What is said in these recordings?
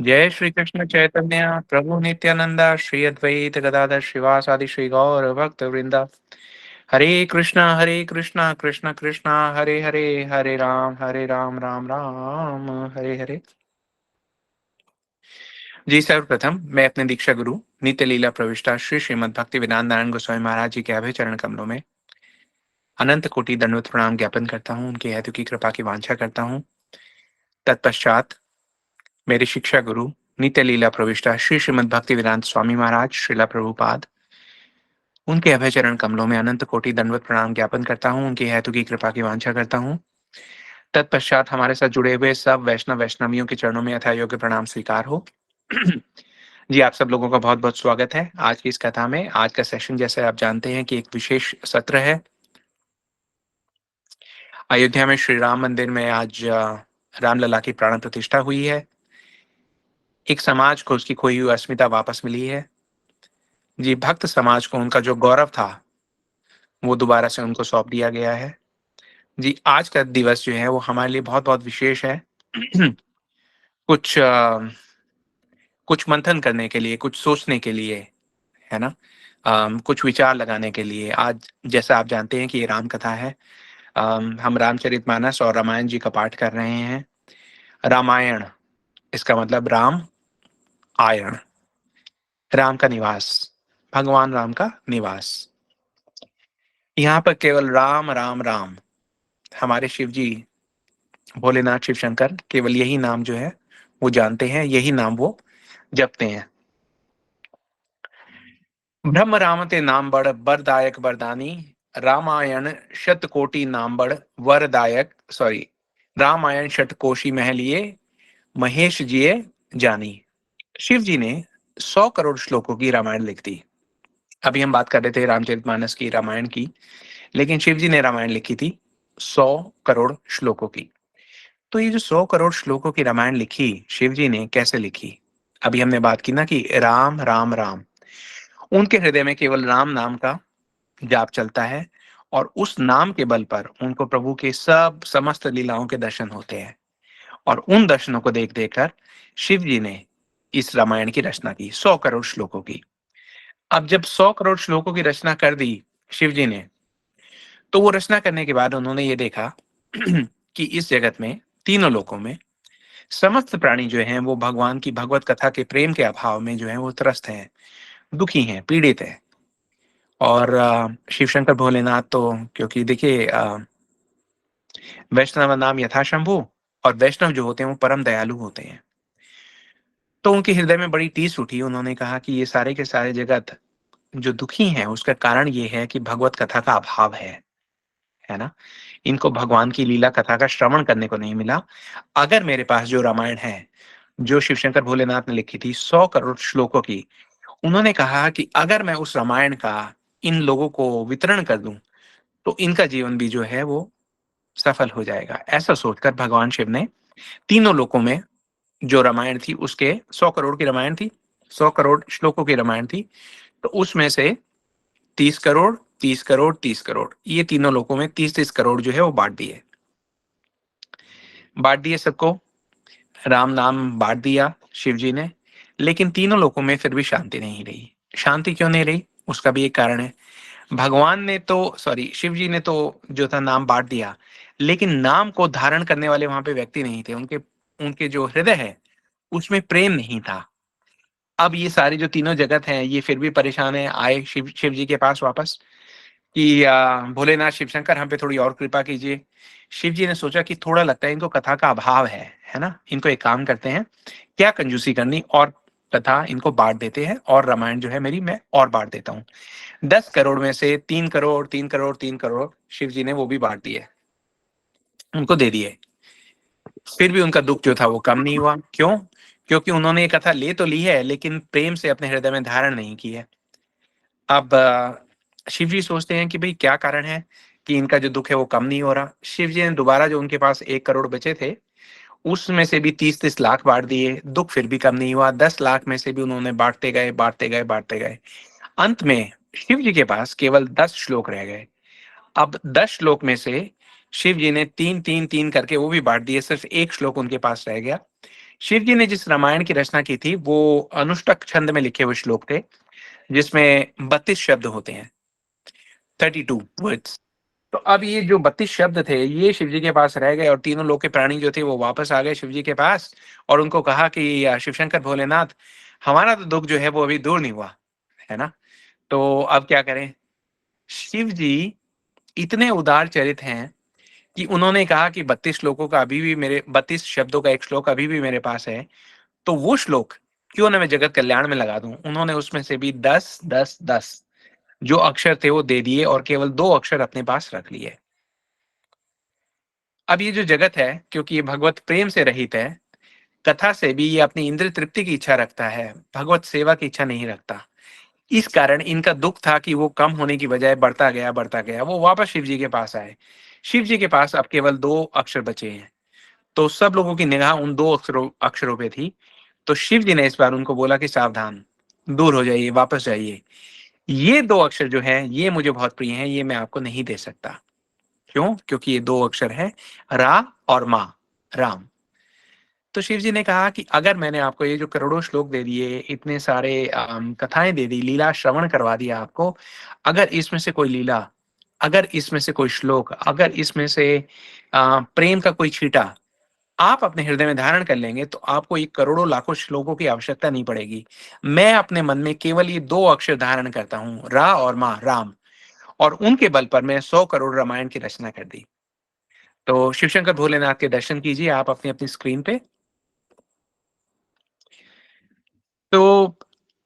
जय श्री कृष्ण चैतन्य प्रभु नित्यानंदा श्री अद्वैत गदाधर श्रीवासादि श्री गौर भक्त वृंदा। हरे कृष्णा कृष्ण कृष्णा हरे हरे, हरे राम राम राम हरे हरे। जी सर्वप्रथम मैं अपने दीक्षा गुरु नित्य लीला प्रविष्टा श्री श्रीमद भक्ति वेदांत नारायण गोस्वामी महाराज जी के अभय चरण कमलों में अनंत कोटि दंडवत प्रणाम ज्ञापन करता हूँ। उनके हेतु की कृपा की वांछा करता हूँ। तत्पश्चात मेरे शिक्षा गुरु नित्य लीला प्रविष्टा श्री श्रीमद भक्ति वेदांत स्वामी महाराज श्रीला प्रभुपाद, उनके अभय चरण कमलों में अनंत कोटि दंडवत प्रणाम ज्ञापन करता हूँ। उनके हेतु की कृपा की वांछा करता हूँ। तत्पश्चात हमारे साथ जुड़े हुए सब वैष्णवियों के चरणों में यथा योग्य प्रणाम स्वीकार हो। जी आप सब लोगों का बहुत बहुत स्वागत है आज की इस कथा में। आज का सेशन जैसे आप जानते हैं कि एक विशेष सत्र है। अयोध्या में श्री राम मंदिर में आज रामलला की प्राण प्रतिष्ठा हुई है। एक समाज को उसकी खोई हुई अस्मिता वापस मिली है। जी भक्त समाज को उनका जो गौरव था वो दोबारा से उनको सौंप दिया गया है। जी आज का दिवस जो है वो हमारे लिए बहुत बहुत विशेष है। कुछ कुछ मंथन करने के लिए, कुछ सोचने के लिए, है ना। कुछ विचार लगाने के लिए आज, जैसा आप जानते हैं कि ये राम कथा है। हम रामचरितमानस और रामायण जी का पाठ कर रहे हैं। रामायण इसका मतलब राम आयण, राम का निवास, भगवान राम का निवास। यहाँ पर केवल राम राम राम। हमारे शिव जी भोलेनाथ शिव शंकर केवल यही नाम जो है वो जानते हैं, यही नाम वो जपते हैं। ब्रह्म राम ते नाम बड़ बरदायक बरदानी, रामायण शतकोटि नाम बड़ वरदायक, सॉरी, रामायण शतकोशि मह लिए, महेश जिये जानी। शिव जी ने 100 करोड़ श्लोकों की रामायण लिख दी। अभी हम बात कर रहे थे रामचरितमानस की, रामायण की, लेकिन शिव जी ने रामायण लिखी थी 100 करोड़ श्लोकों की। तो ये जो 100 करोड़ श्लोकों की रामायण लिखी शिव जी ने, कैसे लिखी? अभी हमने बात की ना कि राम राम राम, उनके हृदय में केवल राम नाम का जाप चलता है और उस नाम के बल पर उनको प्रभु के सब समस्त लीलाओं के दर्शन होते हैं। और उन दर्शनों को देख देखकर शिव जी ने इस रामायण की रचना की 100 करोड़ श्लोकों की। अब जब 100 करोड़ श्लोकों की रचना कर दी शिव जी ने, तो वो रचना करने के बाद उन्होंने ये देखा कि इस जगत में, तीनों लोकों में समस्त प्राणी जो हैं वो भगवान की भगवत कथा के प्रेम के अभाव में जो है वो त्रस्त हैं, दुखी हैं, पीड़ित हैं। और शिव शंकर भोलेनाथ तो, क्योंकि देखिए वैष्णव नाम यथा शंभु, और वैष्णव जो होते हैं वो परम दयालु होते हैं। तो उनके हृदय में बड़ी टीस उठी। उन्होंने कहा कि ये सारे के सारे जगत जो दुखी हैं उसका कारण ये है कि भगवत कथा का अभाव है ना। इनको भगवान की लीला कथा का श्रवण करने को नहीं मिला। अगर मेरे पास जो रामायण है, जो शिव शंकर भोलेनाथ ने लिखी थी 100 करोड़ श्लोकों की, उन्होंने कहा कि अगर मैं उस रामायण का इन लोगों को वितरण कर दूं तो इनका जीवन भी जो है वो सफल हो जाएगा। ऐसा सोचकर भगवान शिव ने तीनों लोकों में जो रामायण थी, उसके 100 करोड़ की रामायण थी, 100 करोड़ श्लोकों की रामायण थी, तो उसमें से 30 करोड़, 30 करोड़, 30 करोड़, ये तीनों लोकों में 30-30 करोड़ जो है वो बांट दिए सबको। राम नाम बांट दिया शिव जी ने। लेकिन तीनों लोकों में फिर भी शांति नहीं रही। शांति क्यों नहीं रही? उसका भी एक कारण है। भगवान ने तो, सॉरी, शिव जी ने तो जो था नाम बांट दिया, लेकिन नाम को धारण करने वाले वहां पे व्यक्ति नहीं थे। उनके उनके जो हृदय है उसमें प्रेम नहीं था। अब ये सारी जो तीनों जगत हैं ये फिर भी परेशान है, आए शिव जी के पास वापस कि भोलेनाथ शिव शंकर हम पे थोड़ी और कृपा कीजिए। शिव जी ने सोचा कि थोड़ा लगता है इनको कथा का अभाव है ना। इनको एक काम करते हैं, क्या कंजूसी करनी, और कथा इनको बांट देते हैं और रामायण जो है मेरी मैं और बांट देता हूँ। 10 करोड़ में से 3 करोड़, 3 करोड़, 3 करोड़ शिव जी ने वो भी बांट दिए, उनको दे दिए। फिर भी उनका दुख जो था वो कम नहीं हुआ। क्यों? क्योंकि उन्होंने ये कथा ले तो ली है लेकिन प्रेम से अपने हृदय में धारण नहीं की है। अब शिव जी सोचते हैं कि भाई क्या कारण है कि इनका जो दुख है वो कम नहीं हो रहा। शिव जी ने दोबारा जो उनके पास 1 करोड़ बचे थे उसमें से भी 30-30 लाख बांट दिए, दुख फिर भी कम नहीं हुआ। 10 लाख में से भी उन्होंने बांटते गए, बांटते गए, बांटते गए। अंत में शिव जी के पास केवल 10 श्लोक रह गए। अब 10 श्लोक में से शिव जी ने तीन तीन तीन करके वो भी बांट दिए, सिर्फ एक श्लोक उनके पास रह गया। शिव जी ने जिस रामायण की रचना की थी वो अनुष्टक छंद में लिखे हुए श्लोक थे, जिसमें 32 शब्द होते हैं, 32 वर्ड्स। तो अब ये जो 32 शब्द थे, ये शिव जी के पास रह गए और तीनों लोक के प्राणी जो थे वो वापस आ गए शिव जी के पास और उनको कहा कि शिव शंकर भोलेनाथ, हमारा तो दुःख जो है वो अभी दूर नहीं हुआ, है ना? तो अब क्या करें? शिव जी इतने उदार चरित हैं कि उन्होंने कहा कि 32 श्लोकों का अभी भी मेरे 32 शब्दों का एक श्लोक अभी भी मेरे पास है, तो वो श्लोक क्यों ना मैं जगत कल्याण में लगा दूं। उन्होंने उसमें से भी 10 10 10 जो अक्षर थे वो दे दिए और केवल 2 अक्षर अपने पास रख लिए। अब ये जो जगत है, क्योंकि ये भगवत प्रेम से रहित है, कथा से भी ये अपनी इंद्रिय तृप्ति की इच्छा रखता है, भगवत सेवा की इच्छा नहीं रखता। इस कारण इनका दुःख था कि वो कम होने की बजाय बढ़ता गया। वो वापस शिव जी के पास आए। शिव जी के पास अब केवल 2 अक्षर बचे हैं। तो सब लोगों की निगाह उन 2 अक्षरों अक्षरों पे थी। तो शिव जी ने इस बार उनको बोला कि सावधान, दूर हो जाइए, वापस जाइए। ये 2 अक्षर जो हैं, ये मुझे बहुत प्रिय हैं, ये मैं आपको नहीं दे सकता। क्यों? क्योंकि ये 2 अक्षर हैं, रा और मा, राम। तो शिव जी ने कहा कि अगर मैंने आपको ये जो करोड़ों श्लोक दे दिए, इतने सारे कथाएँ दे दी, लीला श्रवण करवा दिया आपको, अगर इसमें से कोई लीला, अगर इसमें से कोई श्लोक, अगर इसमें से प्रेम का कोई छींटा आप अपने हृदय में धारण कर लेंगे, तो आपको ये करोड़ों लाखों श्लोकों की आवश्यकता नहीं पड़ेगी। मैं अपने मन में केवल ये 2 अक्षर धारण करता हूँ, रा और मा, राम, और उनके बल पर मैं 100 करोड़ रामायण की रचना कर दी। तो शिव शंकर भोलेनाथ के दर्शन कीजिए आप अपनी-अपनी स्क्रीन पे। तो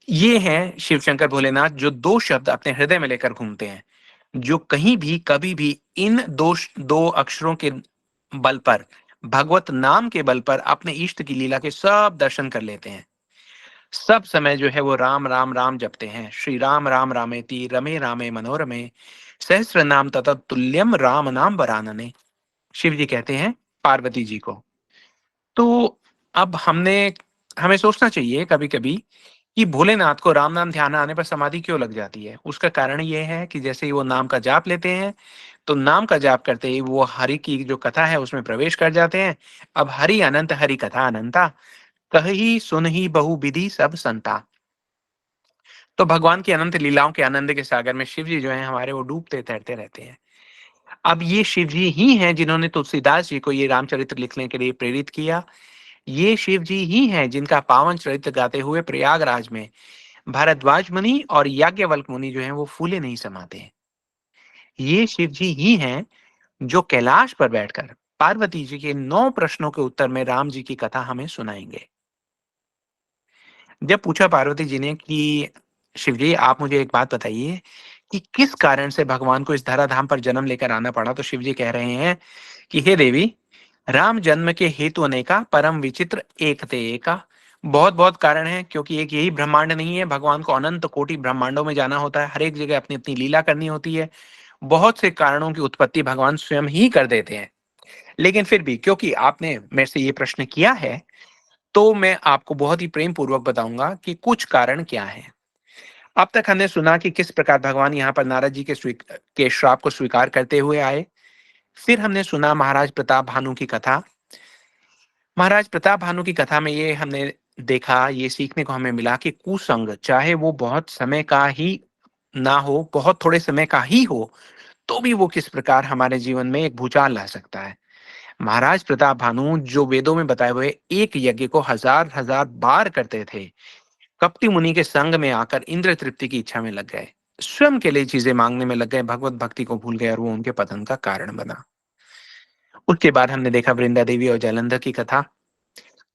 ये हैं शिव शंकर भोलेनाथ जो 2 शब्द अपने हृदय में लेकर घूमते हैं, जो कहीं भी, कभी भी इन 2 अक्षरों के बल पर, भगवत नाम के बल पर अपने इष्ट की लीला के सब दर्शन कर लेते हैं। सब समय जो है वो राम, राम, राम जपते हैं। श्री राम, राम रामेति रमे रामे मनोरमे, सहस्र नाम ततः तुल्यम राम नाम वरानने। शिव जी कहते हैं पार्वती जी को। तो अब हमें सोचना चाहिए कभी-कभी कि भोलेनाथ को राम नाम ध्यान आने पर समाधि क्यों लग जाती है? उसका कारण ये है कि जैसे ही वो नाम का जाप लेते हैं, तो नाम का जाप करते ही वो हरि की जो कथा है उसमें प्रवेश कर जाते हैं। अब हरि अनंत हरि कथा अनंता, कहि सुनहि बहु विधि सब संता। तो भगवान की अनंत लीलाओं के आनंद के सागर में शिव जी जो हैं हमारे, वो डूबते तैरते रहते हैं। अब ये शिव जी ही हैं जिन्होंने तुलसीदास जी को ये रामचरित्र लिखने के लिए प्रेरित किया। ये शिव जी ही हैं जिनका पावन चरित्र गाते हुए प्रयागराज में भारद्वाज मुनि और याज्ञवल्क्य मुनि जो हैं वो फूले नहीं समाते हैं। ये शिव जी ही हैं जो कैलाश पर बैठकर पार्वती जी के 9 प्रश्नों के उत्तर में राम जी की कथा हमें सुनाएंगे। जब पूछा पार्वती जी ने कि शिव जी आप मुझे एक बात बताइए कि किस कारण से भगवान को इस धराधाम पर जन्म लेकर आना पड़ा, तो शिव जी कह रहे हैं कि हे देवी, राम जन्म के हेतु अनेका परम विचित्र एक ते एका। बहुत बहुत कारण है, क्योंकि एक यही ब्रह्मांड नहीं है, भगवान को अनंत कोटि ब्रह्मांडों में जाना होता है, हर एक जगह अपनी अपनी लीला करनी होती है। बहुत से कारणों की उत्पत्ति भगवान स्वयं ही कर देते हैं। लेकिन फिर भी क्योंकि आपने मेरे से ये प्रश्न किया है, तो मैं आपको बहुत ही प्रेम पूर्वक बताऊंगा कि कुछ कारण क्या है। अब तक हमने सुना कि किस प्रकार भगवान यहाँ पर नारद जी के श्राप को स्वीकार करते हुए आए। फिर हमने सुना महाराज प्रताप भानु की कथा। महाराज प्रताप भानु की कथा में ये हमने देखा, ये सीखने को हमें मिला कि कुसंग चाहे वो बहुत समय का ही ना हो, बहुत थोड़े समय का ही हो, तो भी वो किस प्रकार हमारे जीवन में एक भूचाल ला सकता है। महाराज प्रताप भानु जो वेदों में बताए हुए एक यज्ञ को हजार हजार बार करते थे, कपटी मुनि के संग में आकर इंद्र तृप्ति की इच्छा में लग गए, स्वयं के लिए चीजें मांगने में लग गए, भगवत भक्ति को भूल गए और वो उनके पतन का कारण बना। उसके बाद हमने देखा वृंदा देवी और जालंधर की कथा।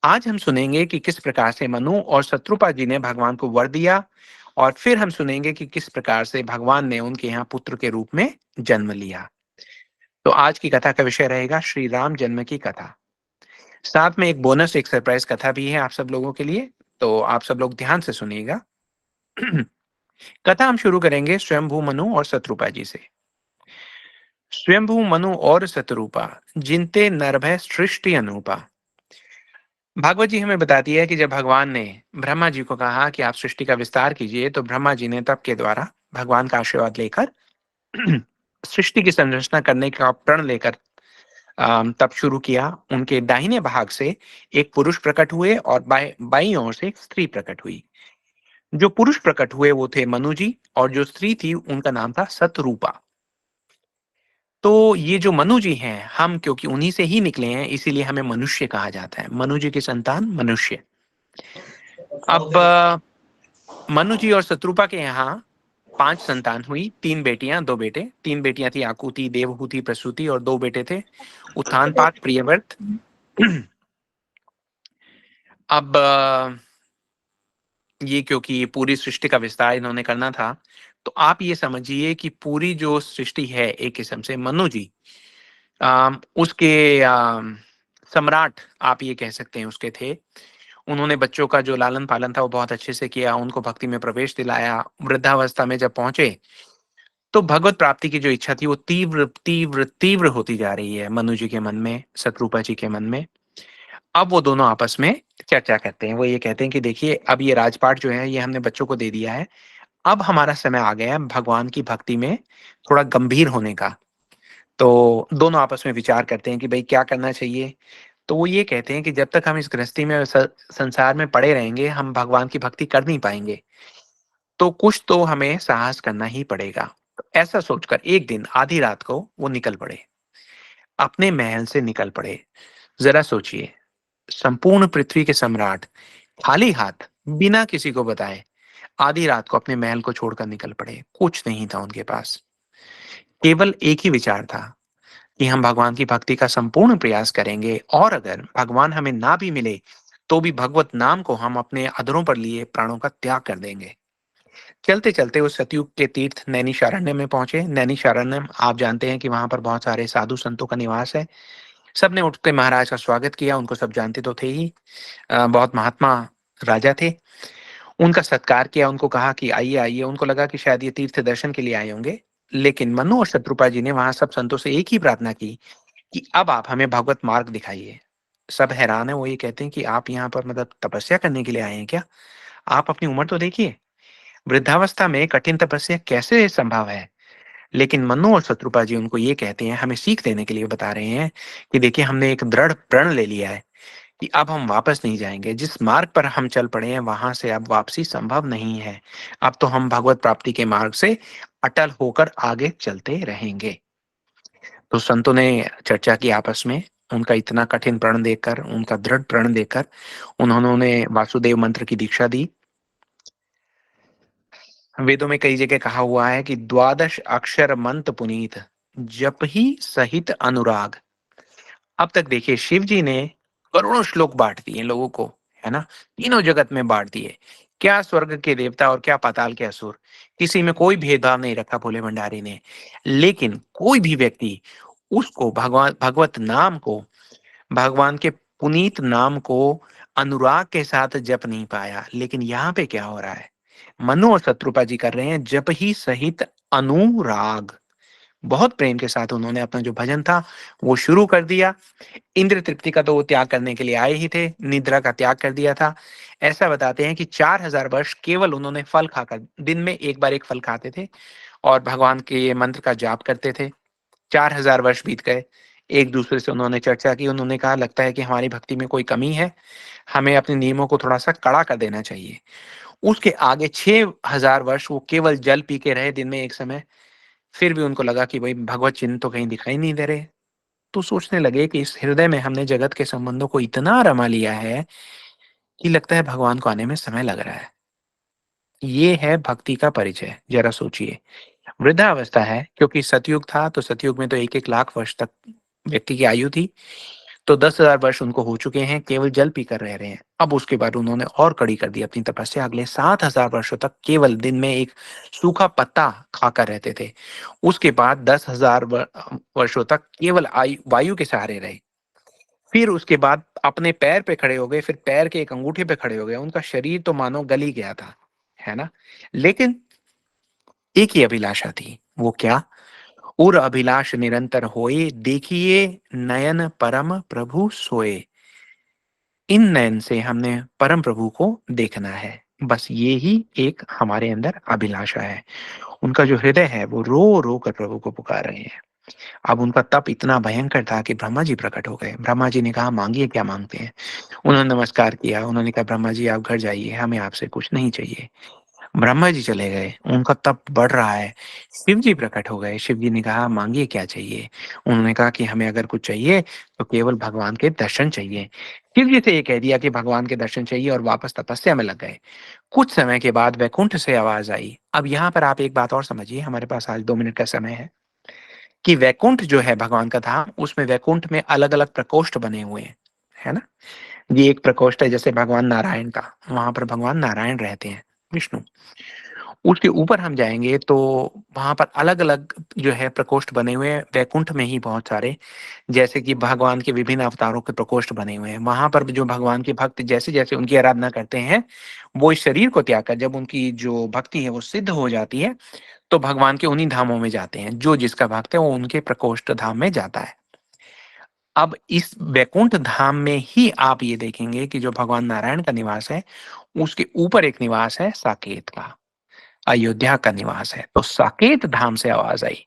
आज हम सुनेंगे कि किस प्रकार से मनु और शत्रुपा जी ने भगवान को वर दिया, और फिर हम सुनेंगे कि किस प्रकार से भगवान ने उनके यहाँ पुत्र के रूप में जन्म लिया। तो आज की कथा का विषय रहेगा श्री राम जन्म की कथा। साथ में एक बोनस, एक सरप्राइज कथा भी है आप सब लोगों के लिए, तो आप सब लोग ध्यान से सुनिएगा। कथा हम शुरू करेंगे स्वयंभू मनु और शत्रुपा जी से। स्वयंभू मनु और शत्रुपा, जिनते नरभय सृष्टि अनूपा। भागवत जी हमें बताती है कि जब भगवान ने ब्रह्मा जी को कहा कि आप सृष्टि का विस्तार कीजिए, तो ब्रह्मा जी ने तप के द्वारा भगवान का आशीर्वाद लेकर सृष्टि की संरचना करने का प्रण लेकर तब शुरू किया। उनके दाहिने भाग से एक पुरुष प्रकट हुए और बाईं ओर से एक स्त्री प्रकट हुई। जो पुरुष प्रकट हुए वो थे मनु जी, और जो स्त्री थी उनका नाम था सतरूपा। तो ये जो मनु जी हैं, हम क्योंकि उन्हीं से ही निकले हैं, इसीलिए हमें मनुष्य कहा जाता है। मनु जी की संतान मनुष्य। अब मनु जी और शत्रुपा के यहाँ 5 संतान हुई, 3 बेटियां, 2 बेटे। 3 बेटियां थी आकुति, देवहूति, प्रसूति, और 2 बेटे थे उत्तानपाद, प्रियव्रत। अब ये क्योंकि पूरी सृष्टि का विस्तार इन्होंने करना था, तो आप ये समझिए कि पूरी जो सृष्टि है एक किस्म से मनु जी उसके सम्राट आप ये कह सकते हैं उसके थे। उन्होंने बच्चों का जो लालन पालन था वो बहुत अच्छे से किया, उनको भक्ति में प्रवेश दिलाया। वृद्धावस्था में जब पहुंचे तो भगवत प्राप्ति की जो इच्छा थी वो तीव्र तीव्र तीव्र होती जा रही है मनु जी के मन में, शत्रुपा जी के मन में। अब वो दोनों आपस में चर्चा करते हैं। वो ये कहते हैं कि देखिए, अब ये राजपाट जो है ये हमने बच्चों को दे दिया है, अब हमारा समय आ गया है भगवान की भक्ति में थोड़ा गंभीर होने का। तो दोनों आपस में विचार करते हैं कि भाई क्या करना चाहिए। तो वो ये कहते हैं कि जब तक हम इस गृहस्थी में संसार में पड़े रहेंगे, हम भगवान की भक्ति कर नहीं पाएंगे। तो कुछ तो हमें साहस करना ही पड़ेगा। तो ऐसा सोचकर एक दिन आधी रात को वो निकल पड़े, अपने महल से निकल पड़े। जरा सोचिए, संपूर्ण पृथ्वी के सम्राट खाली हाथ, बिना किसी को बताए, आधी रात को अपने महल को छोड़कर निकल पड़े। कुछ नहीं था उनके पास, केवल एक ही विचार था कि हम भगवान की भक्ति का संपूर्ण प्रयास करेंगे, और अगर भगवान हमें ना भी मिले तो भी भगवत नाम को हम अपने अधरों पर लिए प्राणों का त्याग कर देंगे। चलते चलते उस सतयुग के तीर्थ नैनिशारण्य में पहुंचे। नैनिशारण्य आप जानते हैं कि वहां पर बहुत सारे साधु संतों का निवास है। सबने उठते महाराज का स्वागत किया, उनको सब जानते तो थे ही। बहुत महात्मा राजा थे। उनका सत्कार किया, उनको कहा कि आइए आइए। उनको लगा कि शायद ये तीर्थ दर्शन के लिए आए होंगे, लेकिन मनु और शत्रुपा जी ने वहां सब संतों से एक ही प्रार्थना की कि अब आप हमें भगवत मार्ग दिखाइए। सब हैरान है, वो ये कहते हैं कि आप यहाँ पर मतलब तपस्या करने के लिए आए हैं क्या? आप अपनी उम्र तो देखिए, वृद्धावस्था में कठिन तपस्या कैसे संभव है? लेकिन मन्नू और शत्रुपा जी उनको ये कहते हैं, हमें सीख देने के लिए बता रहे हैं कि देखिए, हमने एक दृढ़ प्रण ले लिया है कि अब हम वापस नहीं जाएंगे। जिस मार्ग पर हम चल पड़े हैं वहां से अब वापसी संभव नहीं है। अब तो हम भगवत प्राप्ति के मार्ग से अटल होकर आगे चलते रहेंगे। तो संतों ने चर्चा की आपस में। उनका इतना कठिन प्रण देखकर, उनका दृढ़ प्रण देखकर उन्होंने वासुदेव मंत्र की दीक्षा दी। वेदों में कई जगह कहा हुआ है कि द्वादश अक्षर मंत्र पुनीत, जप ही सहित अनुराग। अब तक देखिए, शिव जी ने करोड़ों श्लोक बांट दिए लोगों को, है ना? तीनों जगत में बांट दिए। क्या स्वर्ग के देवता और क्या पाताल के असुर, किसी में कोई भेदभाव नहीं रखा भोले भंडारी ने। लेकिन कोई भी व्यक्ति उसको भगवान भगवत नाम को, भगवान के पुनीत नाम को अनुराग के साथ जप नहीं पाया। लेकिन यहाँ पे क्या हो रहा है? मनु और शत्रुपा जी कर रहे हैं जप ही सहित अनुराग। बहुत प्रेम के साथ उन्होंने अपना जो भजन था वो शुरू कर दिया। इंद्र तृप्ति का तो वो त्याग करने के लिए आए ही थे, निद्रा का त्याग कर दिया था। ऐसा बताते हैं कि 4000 वर्ष केवल उन्होंने फल खाकर, दिन में एक बार एक फल खाते थे और भगवान के ये मंत्र का जाप करते थे। 4000 वर्ष बीत गए। एक दूसरे से उन्होंने चर्चा की। उन्होंने कहा, लगता है कि हमारी भक्ति में कोई कमी है, हमें अपने नियमों को थोड़ा सा कड़ा कर देना चाहिए। उसके आगे 6000 वर्ष वो केवल जल पी के रहे दिन में एक समय। फिर भी उनको लगा कि भाई भगवत चिन्ह तो कहीं दिखाई नहीं दे रहे। तो सोचने लगे कि इस हृदय में हमने जगत के संबंधों को इतना रमा लिया है कि लगता है भगवान को आने में समय लग रहा है। ये है भक्ति का परिचय। जरा सोचिए, वृद्धावस्था है क्योंकि सतयुग था, तो सतयुग में तो 1-1 लाख वर्ष तक व्यक्ति की आयु थी। तो 10,000 वर्ष उनको हो चुके हैं, केवल जल पीकर रह रहे हैं। अब उसके बाद उन्होंने और कड़ी कर दी अपनी तपस्या। अगले 7,000 वर्षों तक केवल दिन में एक सूखा पत्ता खाकर रहते थे। उसके बाद 10,000 वर्षों तक केवल वायु के सहारे रहे। फिर उसके बाद अपने पैर पे खड़े हो गए, फिर पैर के एक अंगूठे पे खड़े हो गए। उनका शरीर तो मानो गल ही गया था, है ना? लेकिन एक ही अभिलाषा थी। वो क्या? उर अभिलाष निरंतर होए, देखिए नयन परम प्रभु सोए। इन नयन से हमने परम प्रभु को देखना है। बस ये ही एक हमारे अंदर अभिलाषा है। उनका जो हृदय है वो रो रो कर प्रभु को पुकार रहे हैं। अब उनका तप इतना भयंकर था कि ब्रह्मा जी प्रकट हो गए। ब्रह्मा जी ने कहा, मांगिए क्या मांगते हैं। उन्होंने नमस्कार किया। उन्होंने कहा, ब्रह्मा जी आप घर जाइए, हमें आपसे कुछ नहीं चाहिए। ब्रह्मा जी चले गए। उनका तप बढ़ रहा है। शिव जी प्रकट हो गए। शिव जी ने कहा, मांगिए क्या चाहिए। उन्होंने कहा कि हमें अगर कुछ चाहिए तो केवल भगवान के दर्शन चाहिए। शिव जी से ये कह दिया कि भगवान के दर्शन चाहिए और वापस तपस्या में लग गए। कुछ समय के बाद वैकुंठ से आवाज आई। अब यहाँ पर आप एक बात और समझिए, हमारे पास आज 2 मिनट का समय है, कि वैकुंठ जो है भगवान का धाम, उसमें वैकुंठ में अलग-अलग प्रकोष्ठ बने हुए हैं, है ना? ये एक प्रकोष्ठ है जैसे भगवान नारायण का, वहाँ पर भगवान नारायण रहते हैं, विष्णु। उसके ऊपर हम जाएँगे तो वहाँ पर अलग-अलग जो है प्रकोष्ठ बने हुए हैं, वैकुंठ में ही बहुत सारे, जैसे कि भगवान के विभिन्न अवतारों के प्रकोष्ठ बने हुए हैं। वहाँ पर जो भगवान के भक्त जैसे-जैसे उनकी आराधना करते हैं, वो इस शरीर को त्याग कर जब उनकी जो भक्ति है वो सिद्ध हो जाती है, तो भगवान के उन्हीं धामों में जाते हैं। जो जिसका भक्त है वो उनके प्रकोष्ठ धाम में जाता है। अब इस वैकुंठ धाम में ही आप ये देखेंगे कि जो भगवान नारायण का निवास है, उसके ऊपर एक निवास है साकेत का, अयोध्या का निवास है। तो साकेत धाम से आवाज़ आई।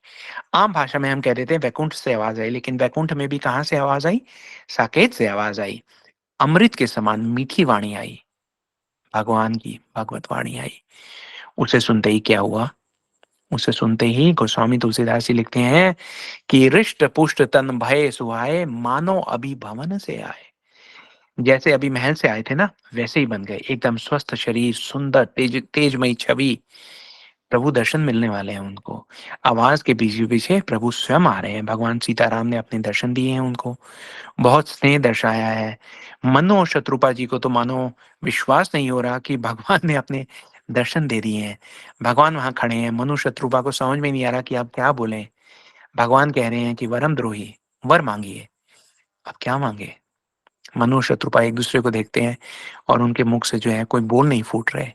आम भाषा में हम कह देते हैं वैकुंठ से आवाज़ आई, लेकिन वैकुंठ में भी कहाँ से आवाज़ आई? साकेत से आवाज़ आई। अमृत के समान मीठी वाणी आई, भगवान की भगवत वाणी आई। उसे सुनते ही क्या हुआ? उसे सुनते ही गोस्वामी तुलसीदास जी लिखते हैं कि हृष्ट पुष्ट तन भय सुहाए, मानो अभी भवन से आए। जैसे अभी महल से आए थे ना, वैसे ही बन गए। एकदम स्वस्थ शरीर, सुंदर तेजमयी छवि। प्रभु दर्शन मिलने वाले हैं उनको। आवाज़ के पीछे-पीछे प्रभु स्वयं आ रहे हैं। भगवान सीताराम ने अपने दर्शन दिए हैं उनको। बहुत स्नेह दर्शाया है। मनु और शत्रुपा जी को तो मानो विश्वास नहीं हो रहा कि भगवान ने अपने दर्शन दे दिए हैं। भगवान वहाँ खड़े हैं। मनु शत्रुपा को समझ में नहीं आ रहा कि अब क्या बोलें? भगवान कह रहे हैं कि वरम द्रोही, वर माँगिए। अब क्या माँगे? मनु और शत्रुपा एक-दूसरे को देखते हैं और उनके मुख से जो है कोई बोल नहीं फूट रहे।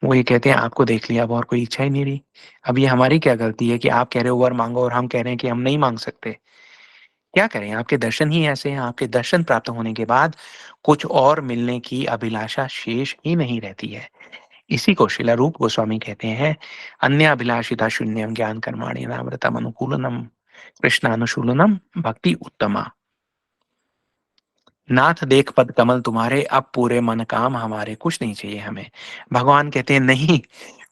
वो ये कहते हैं, आपको देख लिया, अब और कोई इच्छा ही नहीं रही। अब ये हमारी क्या गलती है कि आप कह रहे हो वर माँगो और हम कह रहे हैं कि हम नहीं माँग सकते। क्या करें? आपके दर्शन ही ऐसे हैं। आपके दर्शन प्राप्त होने के बाद कुछ और मिलने की अभिलाषा शेष ही नहीं रहती है। इसी को शिला रूप गोस्वामी कहते हैं, अन्याभिलाषिता शून्यं ज्ञान कर्माणि अनावृतम अनुकूलनम कृष्णानुशूलनम भक्ति उत्तमा। नाथ देख पद कमल तुम्हारे, अब पूरे मन काम हमारे, कुछ नहीं चाहिए हमें। भगवान कहते हैं, नहीं,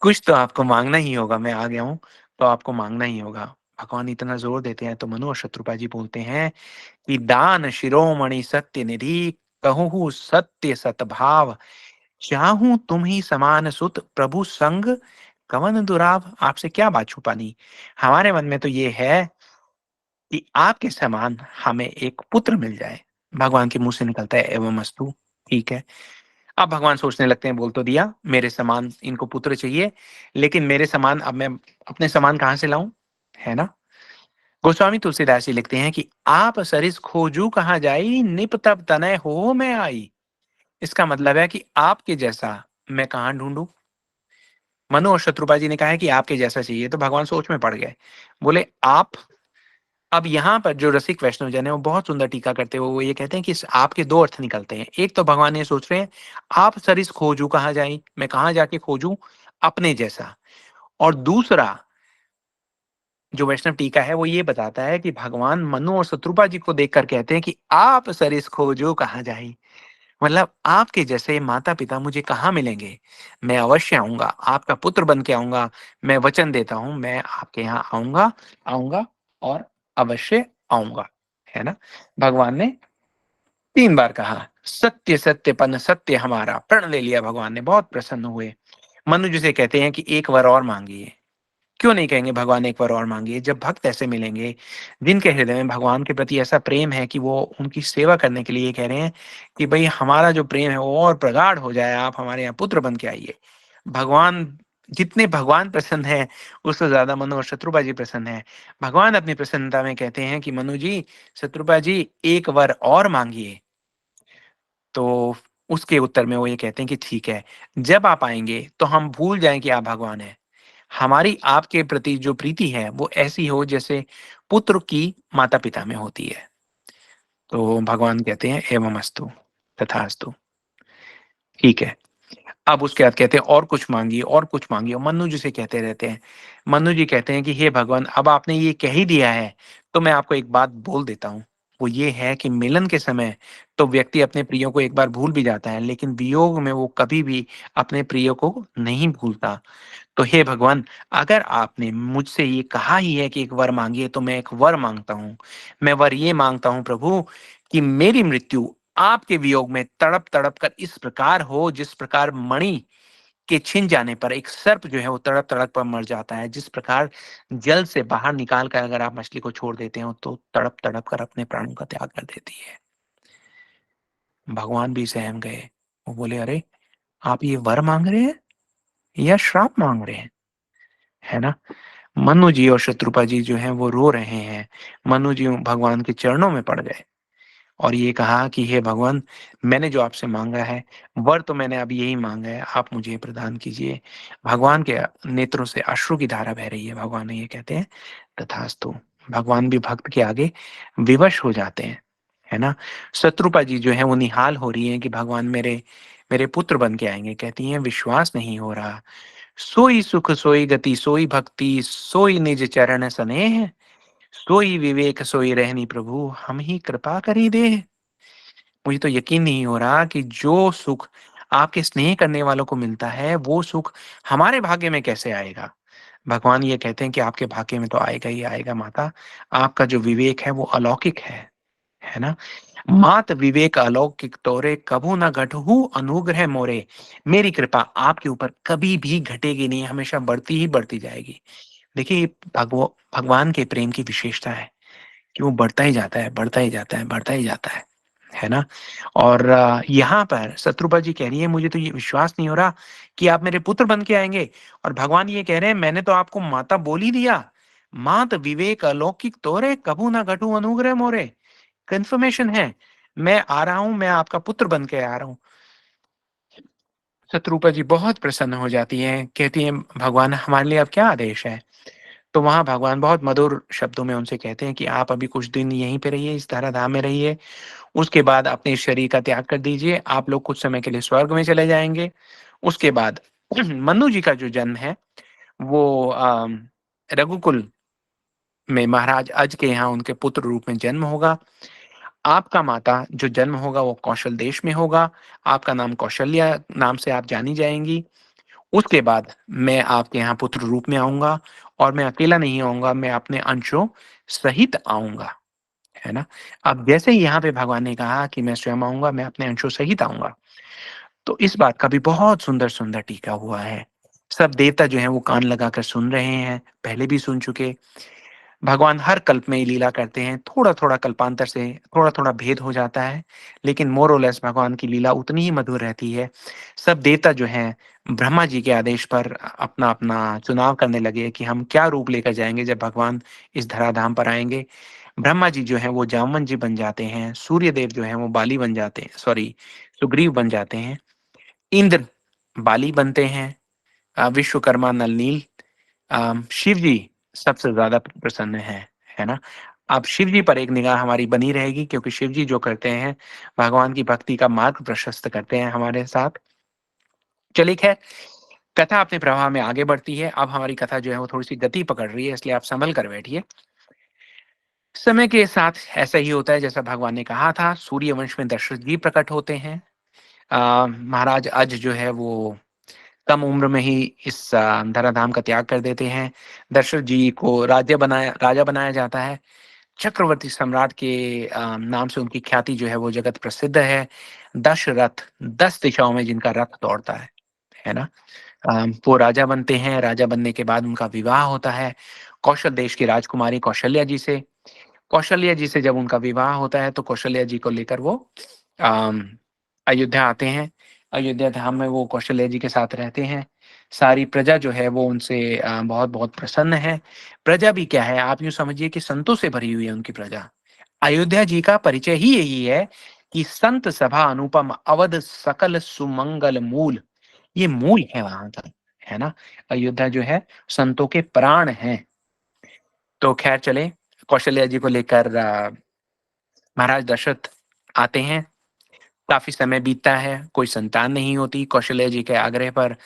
कुछ तो आपको माँगना ही होगा, मैं आ गया हूँ, तो आपको माँगना ही होगा। भगवान इतना ज़ोर देते हैं तो मनु और शत्रुपा जी बोलते हैं कि दान शिरोमणि सत्य निधि, कहूँ सत्य सतभाव, चाहूँ तुम ही समान सुत, प्रभु संग कवन दुराव। आपसे क्या बात छुपानी? हमारे मन में तो ये है कि आपके समान हमें एक पुत्र मिल जाए। भगवान के मुँह से निकलता है एवमस्तु, ठीक है। अब भगवान सोचने लगते हैं, बोल तो दिया, मेरे समान इनको पुत्र चाहिए, लेकिन मेरे समान अब मैं अपने समान कहाँ से लाऊँ? है ना? गोस्वामी तुलसीदास जी लिखते हैं कि आप सरिस खोजू कहाँ जाई, निप तब तनय हो मैं आई। इसका मतलब है कि आपके जैसा मैं कहाँ ढूँढूँ? मनु और शत्रुपा जी ने कहा है कि आपके जैसा चाहिए, तो भगवान सोच में पड़ गए। बोले आप। अब यहाँ पर जो रसिक वैष्णवजन है वो बहुत सुंदर टीका करते हुए वो ये कहते हैं कि इस आपके 2 अर्थ निकलते हैं। एक तो भगवान ये सोच रहे हैं, आप सरिस खोजूँ कहाँ जाई? मैं कहाँ जाके खोजूँ अपने जैसा? और दूसरा जो वैष्णव टीका है वो ये बताता है कि भगवान मनु और शत्रुपा जी को देखकर कहते हैं कि आप सरिस खोजो कहाँ जाई। मतलब आपके जैसे माता-पिता मुझे कहाँ मिलेंगे? मैं अवश्य आऊँगा, आपका पुत्र बन के आऊँगा। मैं वचन देता हूँ, मैं आपके यहाँ आऊँगा, आऊँगा और अवश्य आऊँगा। है ना? भगवान ने 3 बार कहा, सत्य सत्यपन सत्य हमारा, प्रण ले लिया भगवान ने, बहुत प्रसन्न हुए। मनु जी से कहते हैं कि एक वर और माँगिए। क्यों नहीं कहेंगे भगवान एक बार और माँगिए? जब भक्त ऐसे मिलेंगे, जिनके हृदय में भगवान के प्रति ऐसा प्रेम है कि वो उनकी सेवा करने के लिए कह रहे हैं कि भई हमारा जो प्रेम है वो और प्रगाढ़ हो जाए, आप हमारे यहाँ पुत्र बन के आइए। भगवान जितने भगवान प्रसन्न हैं, उससे ज़्यादा मनु और शत्रुपा जी प्रसन्न हैं। भगवान अपनी प्रसन्नता में कहते हैं कि मनु जी, शत्रुपा जी एक वर और माँगिए। तो उसके उत्तर में वो ये कहते हैं कि ठीक है, जब आप आएँगे तो हम भूल जाएँ कि आप भगवान हैं। हमारी आपके प्रति जो प्रीति है वो ऐसी हो जैसे पुत्र की माता-पिता में होती है। तो भगवान कहते हैं एवमस्तु, तथास्तु, ठीक है। अब उसके बाद कहते हैं और कुछ माँगिए और मन्नु जी से कहते रहते हैं। मन्नु जी कहते हैं कि हे भगवान अब आपने ये कह ही दिया है, तो मैं आपको एक बात बोल देता हूँ, वो ये है कि मिलन के समय तो व्यक्ति अपने प्रियो को एक बार भूल भी जाता है, लेकिन वियोग में वो कभी भी अपने प्रिय को नहीं भूलता। तो हे भगवान, अगर आपने मुझसे ये कहा ही है कि एक वर माँगिए, तो मैं एक वर माँगता हूँ। मैं वर ये माँगता हूँ प्रभु कि मेरी मृत्यु आपके वियोग में तड़प-तड़प कर इस प्रकार हो, जिस प्रकार मणि के छिन जाने पर एक सर्प जो है वो तड़प-तड़प कर मर जाता है। जिस प्रकार जल से बाहर निकाल कर अगर आप मछली को छोड़ देते हो, तो तड़प-तड़प कर अपने प्राणों का त्याग कर देती है। भगवान भी सहम गए। वो बोले, "अरे! आप ये वर माँग रहे हैं या श्राप माँग रहे हैं?" है ना? मनु जी और शत्रुपा जी जो हैं वो रो रहे हैं। मनु जी भगवान के चरणों में पड़ गए और ये कहा कि हे भगवान, मैंने जो आपसे माँगा है, वर तो मैंने अब यही माँगा है, आप मुझे प्रदान कीजिए। भगवान के नेत्रों से अश्रु की धारा बह रही है। भगवान ये कहते हैं, तथास्तु। भगवान भी भक्त के आगे विवश हो जाते हैं, है ना? शत्रुपा जी जो हैं वो निहाल हो रही हैं कि भगवान मेरे मेरे पुत्र बन के आएँगे। कहती हैं, विश्वास नहीं हो रहा। सोई सुख सोई गति सोई भक्ति सोई निज चरण सनेह सोई विवेक सोई रहनी प्रभु हम ही कृपा करी दे। मुझे तो यकीन नहीं हो रहा कि जो सुख आपके स्नेह करने वालों को मिलता है वो सुख हमारे भाग्य में कैसे आएगा। भगवान ये कहते हैं कि आपके भाग्य में तो आएगा ही आएगा माता। आपका जो विवेक है वो अलौकिक है ना? मात विवेक अलौकिक तोरे कभू न घटहु अनुग्रह मोरे। मेरी कृपा आपके ऊपर कभी भी घटेगी नहीं, हमेशा बढ़ती ही बढ़ती जाएगी। देखिए, ये भगवान के प्रेम की विशेषता है कि वो बढ़ता ही जाता है, बढ़ता ही जाता है, बढ़ता ही जाता है ना? और यहाँ पर शत्रुपा जी कह रही है, मुझे तो ये विश्वास नहीं हो रहा कि आप मेरे पुत्र बन के आएँगे और भगवान ये कह रहे हैं, मैंने तो आपको माता बोल ही दिया। मात विवेक अलौकिक तोरे कभू ना घटु अनुग्रह मोरे। कन्फर्मेशन है, मैं आ रहा हूँ, मैं आपका पुत्र बन के आ रहा हूँ। शत्रुपा जी बहुत प्रसन्न हो जाती हैं, कहती हैं, भगवान हमारे लिए अब क्या आदेश है? तो वहाँ भगवान बहुत मधुर शब्दों में उनसे कहते हैं कि आप अभी कुछ दिन यहीं पे रहिए, इस धराधाम में रहिए, उसके बाद अपने इस शरीर का त्याग कर दीजिए, आप लोग कुछ समय के लिए स्वर्ग में चले जाएँगे। उसके बाद मनु जी का जो जन्म है, वो रघुकुल में महाराज अज के यहाँ उनके पुत्र रूप में जन्म होगा। आपका माता जो जन्म होगा वो कौशल देश में होगा, आपका नाम कौशल्या नाम से आप जानी जाएँगी। उसके बाद मैं आपके यहाँ पुत्र रूप में आऊँगा और मैं अकेला नहीं आऊँगा, मैं अपने अंशों सहित आऊँगा, है ना? अब जैसे ही यहाँ पे भगवान ने कहा कि मैं स्वयं आऊँगा, मैं अपने अंशों सहित आऊँगा, तो इस बात का भी बहुत सुंदर-सुंदर टीका हुआ है। सब देवता जो हैं वो कान लगाकर सुन रहे हैं, पहले भी सुन चुके। भगवान हर कल्प में ये लीला करते हैं, थोड़ा-थोड़ा कल्पांतर से थोड़ा-थोड़ा भेद हो जाता है, लेकिन मोर और लेस भगवान की लीला उतनी ही मधुर रहती है। सब देवता जो हैं, ब्रह्मा जी के आदेश पर अपना-अपना चुनाव करने लगे कि हम क्या रूप लेकर जाएँगे जब भगवान इस धराधाम पर आएँगे। ब्रह्मा जी जो हैं वो जामवंत जी बन जाते हैं, सूर्य देव जो हैं वो बाली बन जाते हैं, सॉरी सुग्रीव बन जाते हैं, इंद्र बाली बनते हैं, विश्वकर्मा नल नील, शिव जी सबसे ज़्यादा प्रसन्न है ना? अब शिव जी पर एक निगाह हमारी बनी रहेगी क्योंकि शिव जी जो करते हैं, भगवान की भक्ति का मार्ग प्रशस्त करते हैं हमारे साथ। चलिए ख़ैर, कथा अपने प्रवाह में आगे बढ़ती है। अब हमारी कथा जो है वो थोड़ी-सी गति पकड़ रही है, इसलिए आप सँभल कर बैठिए। समय के साथ ऐसा ही होता है जैसा भगवान ने कहा था, सूर्यवंश में दशरथ जी प्रकट होते हैं। महाराज अज जो है वो कम उम्र में ही इस धराधाम का त्याग कर देते हैं। दशरथ जी को राजा बनाया जाता है। चक्रवर्ती सम्राट के नाम से उनकी ख्याति जो है वो जगत प्रसिद्ध है। दशरथ 10 दिशाओं में जिनका रथ दौड़ता है ना? वो राजा बनते हैं, राजा बनने के बाद उनका विवाह होता है कौशल देश की राजकुमारी कौशल्या जी से। कौशल्या जी से जब उनका विवाह होता है तो कौशल्या जी को लेकर वो अम, अयोध्या आते हैं। अयोध्या धाम में वो कौशल्या जी के साथ रहते हैं। सारी प्रजा जो है वो उनसे बहुत-बहुत प्रसन्न है। प्रजा भी क्या है, आप यूँ समझिए कि संतों से भरी हुई है उनकी प्रजा। अयोध्या जी का परिचय ही यही है कि संत सभा अनुपम अवध सकल सुमंगल मूल। ये मूल है वहाँ का, है ना? अयोध्या जो है संतों के प्राण हैं। तो ख़ैर चलें, कौशल्या जी को लेकर महाराज दशरथ आते हैं। काफ़ी समय बीतता है, कोई संतान नहीं होती। कौशल्या जी के आग्रह पर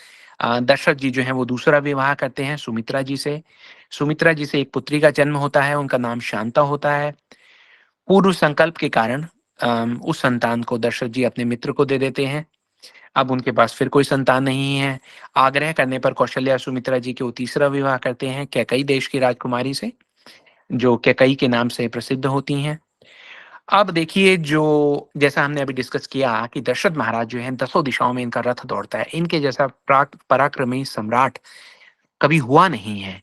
दशरथ जी जो हैं वो दूसरा विवाह करते हैं सुमित्रा जी से। सुमित्रा जी से एक पुत्री का जन्म होता है, उनका नाम शांता होता है। पूर्व संकल्प के कारण उस संतान को दशरथ जी अपने मित्र को दे देते हैं। अब उनके पास फिर कोई संतान नहीं है। आग्रह करने पर कौशल्या सुमित्रा जी के वो तीसरा विवाह करते हैं कैकई देश की राजकुमारी से, जो कैकई के नाम से प्रसिद्ध होती हैं। अब देखिए, जो जैसा हमने अभी डिस्कस किया कि दशरथ महाराज जो हैं दसों दिशाओं में इनका रथ दौड़ता है, इनके जैसा पराक्रमी सम्राट कभी हुआ नहीं है।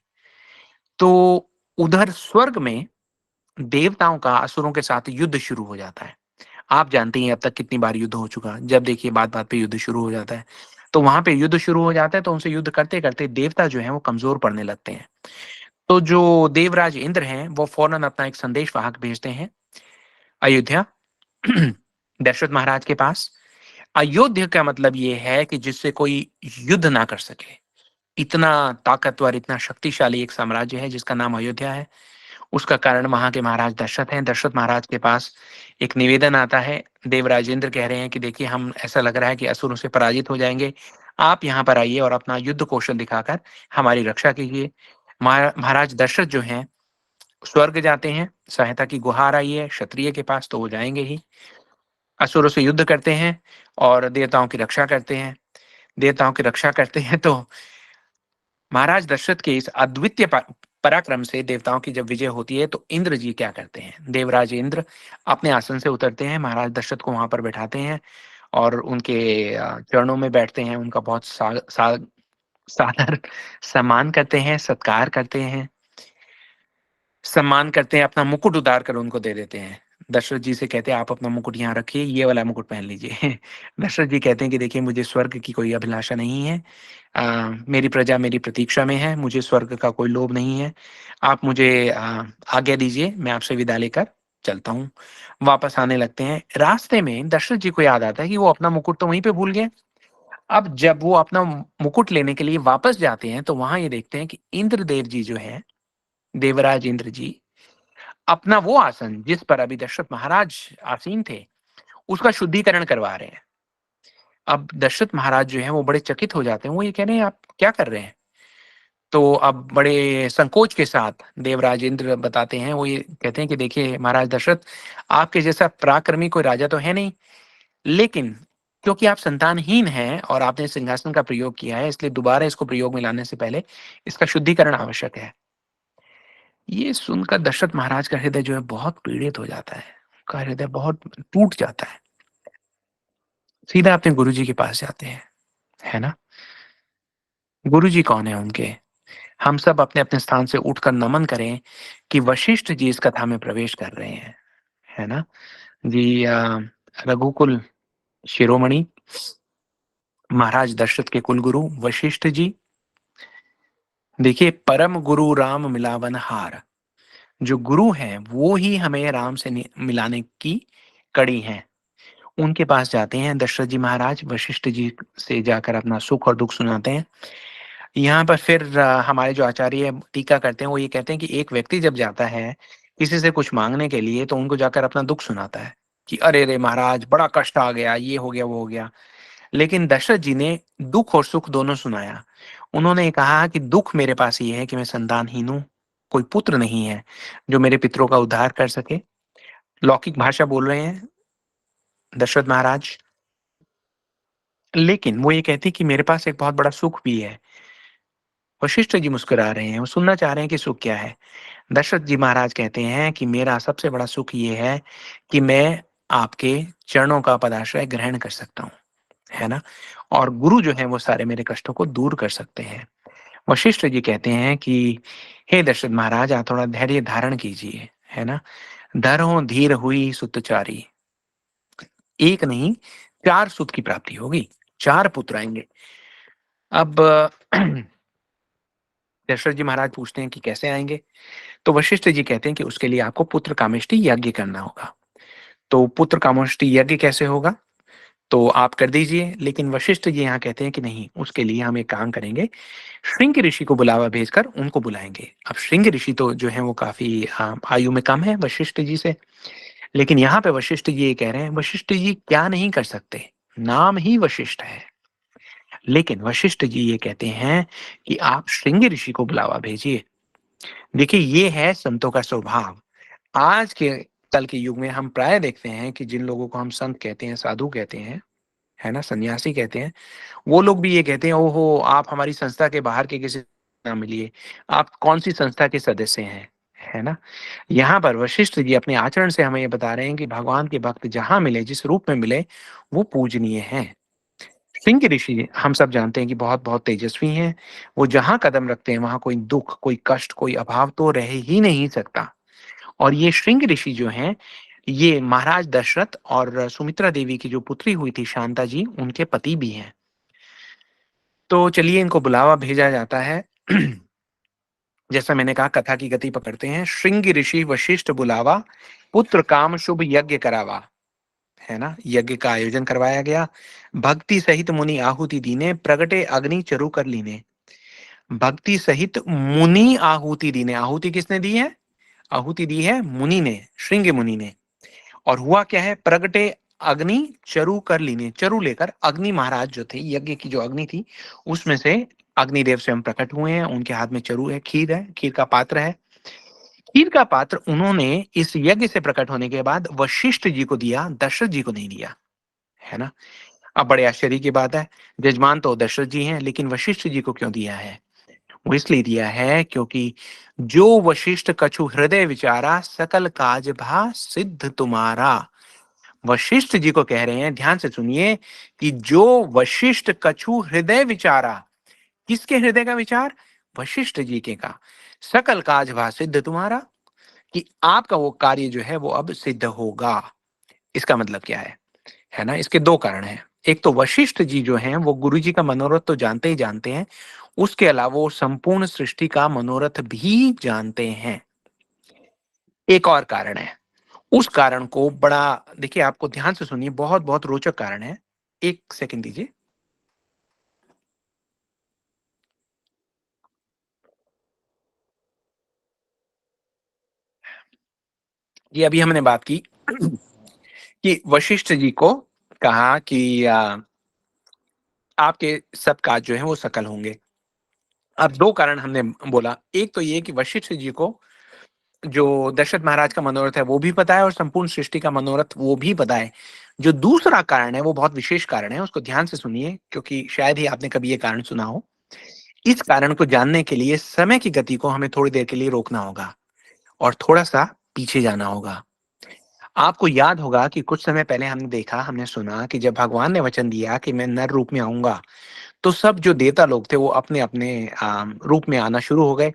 तो उधर स्वर्ग में देवताओं का असुरों के साथ युद्ध शुरू हो जाता है। आप जानते हैं अब तक कितनी बार युद्ध हो चुका, जब देखिए बात-बात पे युद्ध शुरू हो जाता है। तो वहाँ पे युद्ध शुरू हो जाता है, तो उनसे युद्ध करते-करते देवता जो हैं वो कमज़ोर पड़ने लगते हैं। तो जो देवराज इंद्र हैं, वो फ़ौरन अपना एक संदेशवाहक भेजते हैं अयोध्या दशरथ महाराज के पास। अयोध्या का मतलब ये है कि जिससे कोई युद्ध ना कर सके। इतना ताकतवर, इतना शक्तिशाली एक साम्राज्य है जिसका नाम अयोध्या है। उसका कारण वहाँ के महाराज दशरथ हैं। दशरथ महाराज के पास एक निवेदन आता है। देवराज इंद्र कह रहे हैं कि देखिए, हम ऐसा लग रहा है कि असुरों से पराजित हो जाएँगे। आप यहाँ पर आइए और अपना युद्ध कौशल दिखाकर हमारी रक्षा कीजिए। महाराज दशरथ जो हैं स्वर्ग जाते हैं, सहायता की गुहार आई है क्षत्रिय के पास तो वो जाएँगे ही। असुरों से युद्ध करते हैं और देवताओं की रक्षा करते हैं। देवताओं की रक्षा करते हैं तो महाराज दशरथ के इस अद्वितीय पराक्रम से देवताओं की जब विजय होती है तो इंद्र जी क्या करते हैं, देवराज इंद्र अपने आसन से उतरते हैं, महाराज दशरथ को वहां पर बैठाते हैं और उनके चरणों में बैठते हैं, उनका बहुत सादर सम्मान करते हैं, सत्कार करते हैं, सम्मान करते हैं, अपना मुकुट उतार कर उनको दे देते हैं। दशरथ जी से कहते हैं आप अपना मुकुट यहाँ रखिए, ये वाला मुकुट पहन लीजिए। दशरथ जी कहते हैं कि देखिए, मुझे स्वर्ग की कोई अभिलाषा नहीं है। मेरी प्रजा मेरी प्रतीक्षा में है, मुझे स्वर्ग का कोई लोभ नहीं है। आप मुझे आज्ञा दीजिए, मैं आपसे विदा लेकर चलता हूँ। वापस आने लगते हैं। रास्ते में दशरथ जी को याद आता है कि वो अपना मुकुट तो वहीं पे भूल गए। अब जब वो अपना मुकुट लेने के लिए वापस जाते हैं तो वहां ये देखते हैं कि इंद्रदेव जी जो है, देवराज इंद्र जी अपना वो आसन जिस पर अभी दशरथ महाराज आसीन थे, उसका शुद्धिकरण करवा रहे हैं। अब दशरथ महाराज जो हैं वो बड़े चकित हो जाते हैं, वो ये कह रहे हैं आप क्या कर रहे हैं? तो अब बड़े संकोच के साथ देवराज इंद्र बताते हैं, वो ये कहते हैं कि देखिए महाराज दशरथ, आपके जैसा पराक्रमी कोई राजा तो है नहीं, लेकिन क्योंकि आप संतानहीन हैं और आपने सिंहासन का प्रयोग किया है, इसलिए दोबारा इसको प्रयोग में लाने से पहले इसका शुद्धिकरण आवश्यक है। ये सुनकर दशरथ महाराज का हृदय जो है बहुत पीड़ित हो जाता है। उनका हृदय बहुत टूट जाता है। सीधा अपने गुरुजी के पास जाते हैं, है ना? गुरुजी कौन है उनके? हम सब अपने-अपने स्थान से उठकर नमन करें कि वशिष्ठ जी इस कथा में प्रवेश कर रहे हैं, है ना? जी, रघुकुल शिरोमणि महाराज दशरथ के कुलगुरु वशिष्ठ जी। देखिए, परम गुरु राम मिलावन हार। जो गुरु हैं वो ही हमें राम से मिलाने की कड़ी हैं। उनके पास जाते हैं दशरथ जी महाराज, वशिष्ठ जी से जाकर अपना सुख और दुख सुनाते हैं। यहाँ पर फिर हमारे जो आचार्य टीका करते हैं वो ये कहते हैं कि एक व्यक्ति जब जाता है किसी से कुछ मांगने के लिए तो उनको जाकर अपना दुख सुनाता है कि अरे रे महाराज, बड़ा कष्ट आ गया, ये हो गया वो हो गया। लेकिन दशरथ जी ने दुख और सुख दोनों सुनाया। उन्होंने कहा कि दुख मेरे पास ये है कि मैं संतानहीन हूँ, कोई पुत्र नहीं है जो मेरे पितरों का उद्धार कर सके। लौकिक भाषा बोल रहे हैं दशरथ महाराज, लेकिन वो ये कहती कि मेरे पास एक बहुत बड़ा सुख भी है। वशिष्ठ जी मुस्कुरा रहे हैं, वो सुनना चाह रहे हैं कि सुख क्या है। दशरथ जी महाराज कहते हैं कि मेरा सबसे बड़ा सुख ये है कि मैं आपके चरणों का पदाश्रय ग्रहण कर सकता हूँ, है ना? और गुरु जो हैं वो सारे मेरे कष्टों को दूर कर सकते हैं। वशिष्ठ जी कहते हैं कि हे दशरथ महाराज, आप थोड़ा धैर्य धारण कीजिए, है ना? धरहु धीर हुई सुतचारी। एक नहीं, 4 सुत की प्राप्ति होगी, 4 पुत्र आएँगे। अब दशरथ जी महाराज पूछते हैं कि कैसे आएँगे? तो वशिष्ठ जी कहते हैं कि उसके लिए आपको पुत्र कामेष्टि यज्ञ करना होगा। तो पुत्र कामेष्टि यज्ञ कैसे होगा? तो आप कर दीजिए, लेकिन वशिष्ठ जी यहाँ कहते हैं कि नहीं, उसके लिए हम एक काम करेंगे, श्रिंग ऋषि को बुलावा भेजकर उनको बुलाएँगे। अब श्रिंग ऋषि तो जो हैं वो काफ़ी आयु में कम है वशिष्ठ जी से, लेकिन यहाँ पे वशिष्ठ जी ये कह रहे हैं, वशिष्ठ जी क्या नहीं कर सकते? नाम ही वशिष्ठ है। लेकिन वशिष्ठ जी ये कहते हैं कि आप श्रृंगी ऋषि को बुलावा भेजिए। देखिए, ये है संतों का स्वभाव। आज के कल के युग में हम प्राय देखते हैं कि जिन लोगों को हम संत कहते हैं, साधु कहते हैं, है ना, सन्यासी कहते हैं, वो लोग भी ये कहते हैं, ओहो! आप हमारी संस्था के बाहर के किसी ना मिलिए, आप कौन-सी संस्था के सदस्य हैं, है ना? यहाँ पर वशिष्ठ जी अपने आचरण से हमें ये बता रहे हैं कि भगवान के भक्त जहाँ मिले, जिस रूप में मिले, वो पूजनीय हैं। सिंह ऋषि हम सब जानते हैं कि बहुत-बहुत तेजस्वी हैं। वो जहाँ कदम रखते हैं, वहाँ कोई दुःख, कोई कष्ट, कोई अभाव तो रह ही नहीं सकता। और ये श्रृंग ऋषि जो हैं, ये महाराज दशरथ और सुमित्रा देवी की जो पुत्री हुई थी शांता जी, उनके पति भी हैं। तो चलिए इनको बुलावा भेजा जाता है। जैसा मैंने कहा, कथा की गति पकड़ते हैं। श्रृंग ऋषि वशिष्ठ बुलावा, पुत्र काम शुभ यज्ञ करावा, है ना? यज्ञ का आयोजन करवाया गया। भक्ति सहित मुनि आहुति दीने, प्रगटे अग्नि चरु कर लीने। भक्ति सहित मुनि आहुति दीने, आहुति किसने दी है? आहुति दी है मुनि ने, श्रृंग मुनि ने। और हुआ क्या है? प्रगटे अग्नि चरु कर लीने, चरु लेकर अग्नि महाराज जो थे, यज्ञ की जो अग्नि थी, उसमें से अग्निदेव स्वयं प्रकट हुए हैं। उनके हाथ में चरु है, खीर का पात्र है। खीर का पात्र उन्होंने इस यज्ञ से प्रकट होने के बाद वशिष्ठ जी को दिया, दशरथ जी को नहीं दिया, है ना? अब बड़े आश्चर्य की बात है, जजमान तो दशरथ जी हैं, लेकिन वशिष्ठ जी को क्यों दिया है? वो इसलिए दिया है क्योंकि जो वशिष्ठ कछु हृदय विचारा, सकल काज भा सिद्ध तुम्हारा। वशिष्ठ जी को कह रहे हैं, ध्यान से सुनिए, कि जो वशिष्ठ कछु हृदय विचारा, किसके हृदय का विचार? वशिष्ठ जी के का। सकल काज भा सिद्ध तुम्हारा, कि आपका वो कार्य जो है वो अब सिद्ध होगा। इसका मतलब क्या है ना? इसके दो कारण हैं। एक तो वशिष्ठ जी जो हैं वो गुरु जी का मनोरथ तो जानते ही जानते हैं, उसके अलावा वो संपूर्ण सृष्टि का मनोरथ भी जानते हैं। एक और कारण है, उस कारण को बड़ा, देखिए आपको ध्यान से सुनिए, बहुत बहुत रोचक कारण है। एक सेकंड दीजिए। ये अभी हमने बात की कि वशिष्ठ जी को कहा कि आपके सब काज जो है वो सकल होंगे। अब दो कारण हमने बोला, एक तो ये कि वशिष्ठ जी को जो दशरथ महाराज का मनोरथ है वो भी पता है और संपूर्ण सृष्टि का मनोरथ वो भी पता है। जो दूसरा कारण है वो बहुत विशेष कारण है, उसको ध्यान से सुनिए, क्योंकि शायद ही आपने कभी ये कारण सुना हो। इस कारण को जानने के लिए समय की गति को हमें थोड़ी देर के लिए रोकना होगा और थोड़ा सा पीछे जाना होगा। आपको याद होगा कि कुछ समय पहले हमने देखा, हमने सुना कि जब भगवान ने वचन दिया कि मैं नर रूप में आऊंगा, तो सब जो देवता लोग थे वो अपने अपने रूप में आना शुरू हो गए।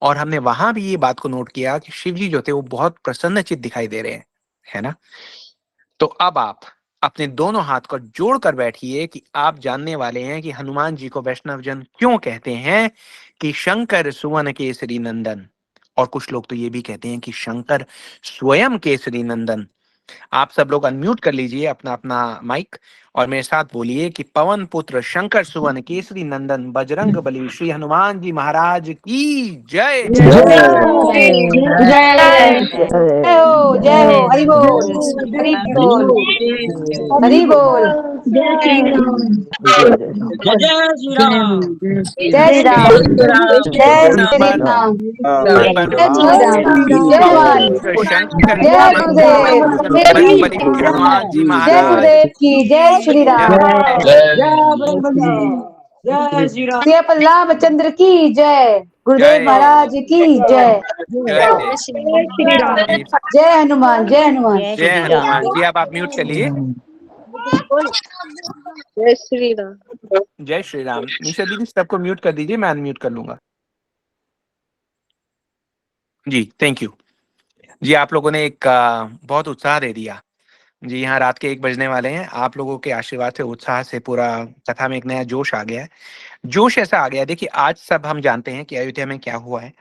और हमने वहां भी ये बात को नोट किया कि शिव जी जो थे वो बहुत प्रसन्नचित्त दिखाई दे रहे हैं, है ना? तो अब आप अपने दोनों हाथ को जोड़कर बैठिए कि आप जानने वाले हैं कि हनुमान जी को वैष्णव जन क्यों कहते हैं कि शंकर सुवन केसरी नंदन। और कुछ लोग तो ये भी कहते हैं कि शंकर स्वयं केसरी नंदन। आप सब लोग अनम्यूट कर लीजिए अपना अपना माइक और मेरे साथ बोलिए कि पवन पुत्र शंकर सुवन केसरी नंदन बजरंग बली श्री हनुमान जी महाराज की जय। जय जय जय जय हो हरि बोल हरि बोल हरि बोल। जय श्री राम। जय जय राम जय श्री राम। जय श्री राम। जय जय श्री श्री राम राम। एक बार जय श्री राम। जय हनुमान। शंकर जय सुवन गुरुदेव। बजरंग बली हनुमान जी जय महाराज गुरुदेव की जय श्री राम। जय बजरंग। जय श्री राम। श्री पल्लव चंद्र की जय। गुरुदेव जय महाराज की जय। जय जय श्री राम। जी। जय हनुमान जय हनुमान। जय हनुमान जी। अब आप म्यूट कर लिए। जय श्री राम। जय श्री राम। निशा दीदी सबको म्यूट कर दीजिए, मैं अनम्यूट कर लूंगा। जी थैंक यू। जी आप लोगों ने एक बहुत उत्साह दे दिया। जी यहाँ रात के 1 बजने वाले हैं। आप लोगों के आशीर्वाद से, उत्साह से पूरा कथा में एक नया जोश आ गया है। जोश ऐसा आ गया है, देखिए आज सब हम जानते हैं कि अयोध्या में क्या हुआ है।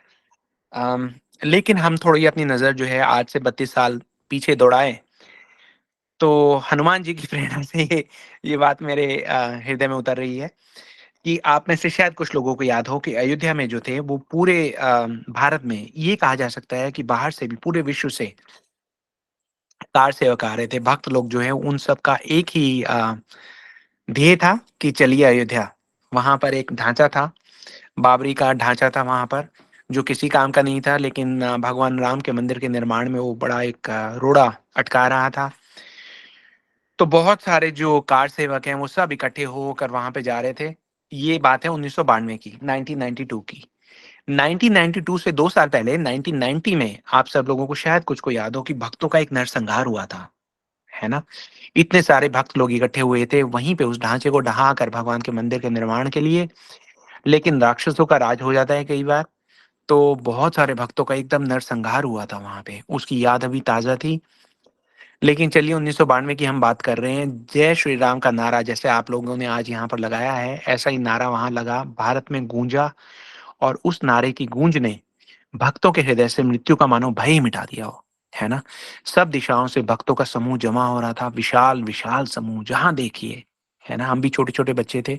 अम, लेकिन हम थोड़ी अपनी नजर जो है आज से 32 साल पीछे दौड़ाएं, तो हनुमान जी की प्रेरणा से ये बात मेरे हृदय में उतर रही है कि आप में से शायद कुछ लोगों को याद हो कि अयोध्या में जो थे वो पूरे भारत में, ये कहा जा सकता है कि बाहर से भी, पूरे विश्व से कार सेवक आ रहे थे, भक्त लोग जो है, उन सब का एक ही ध्येय था कि चलिए अयोध्या। वहां पर एक ढांचा था, बाबरी का ढांचा था वहां पर, जो किसी काम का नहीं था, लेकिन भगवान राम के मंदिर के निर्माण में वो बड़ा एक रोड़ा अटका रहा था। तो बहुत सारे जो कार सेवक हैं वो सब इकट्ठे होकर वहां पे जा रहे थे। ये बात है 1992 की, 1992 की। 1992 से 2 साल पहले 1990 में आप सब लोगों को शायद कुछ को याद हो कि भक्तों का एक नरसंहार हुआ था, है ना? इतने सारे भक्त लोग इकट्ठे हुए थे वहीं पे उस ढांचे को ढहा कर भगवान के मंदिर के निर्माण के लिए। लेकिन राक्षसों का राज हो जाता है कई बार, तो बहुत सारे भक्तों का एकदम नरसंहार हुआ था वहां पे, उसकी याद अभी ताजा थी। लेकिन चलिए 1992 की हम बात कर रहे हैं। जय श्री राम का नारा जैसे आप लोगों ने आज यहाँ पर लगाया है, ऐसा ही नारा वहां लगा, भारत में गूंजा। और उस नारे की गूंज ने भक्तों के हृदय से मृत्यु का मानो भय ही मिटा दिया हो, है ना? सब दिशाओं से भक्तों का समूह जमा हो रहा था, विशाल विशाल समूह, जहां देखिए, है ना? हम भी छोटे छोटे बच्चे थे,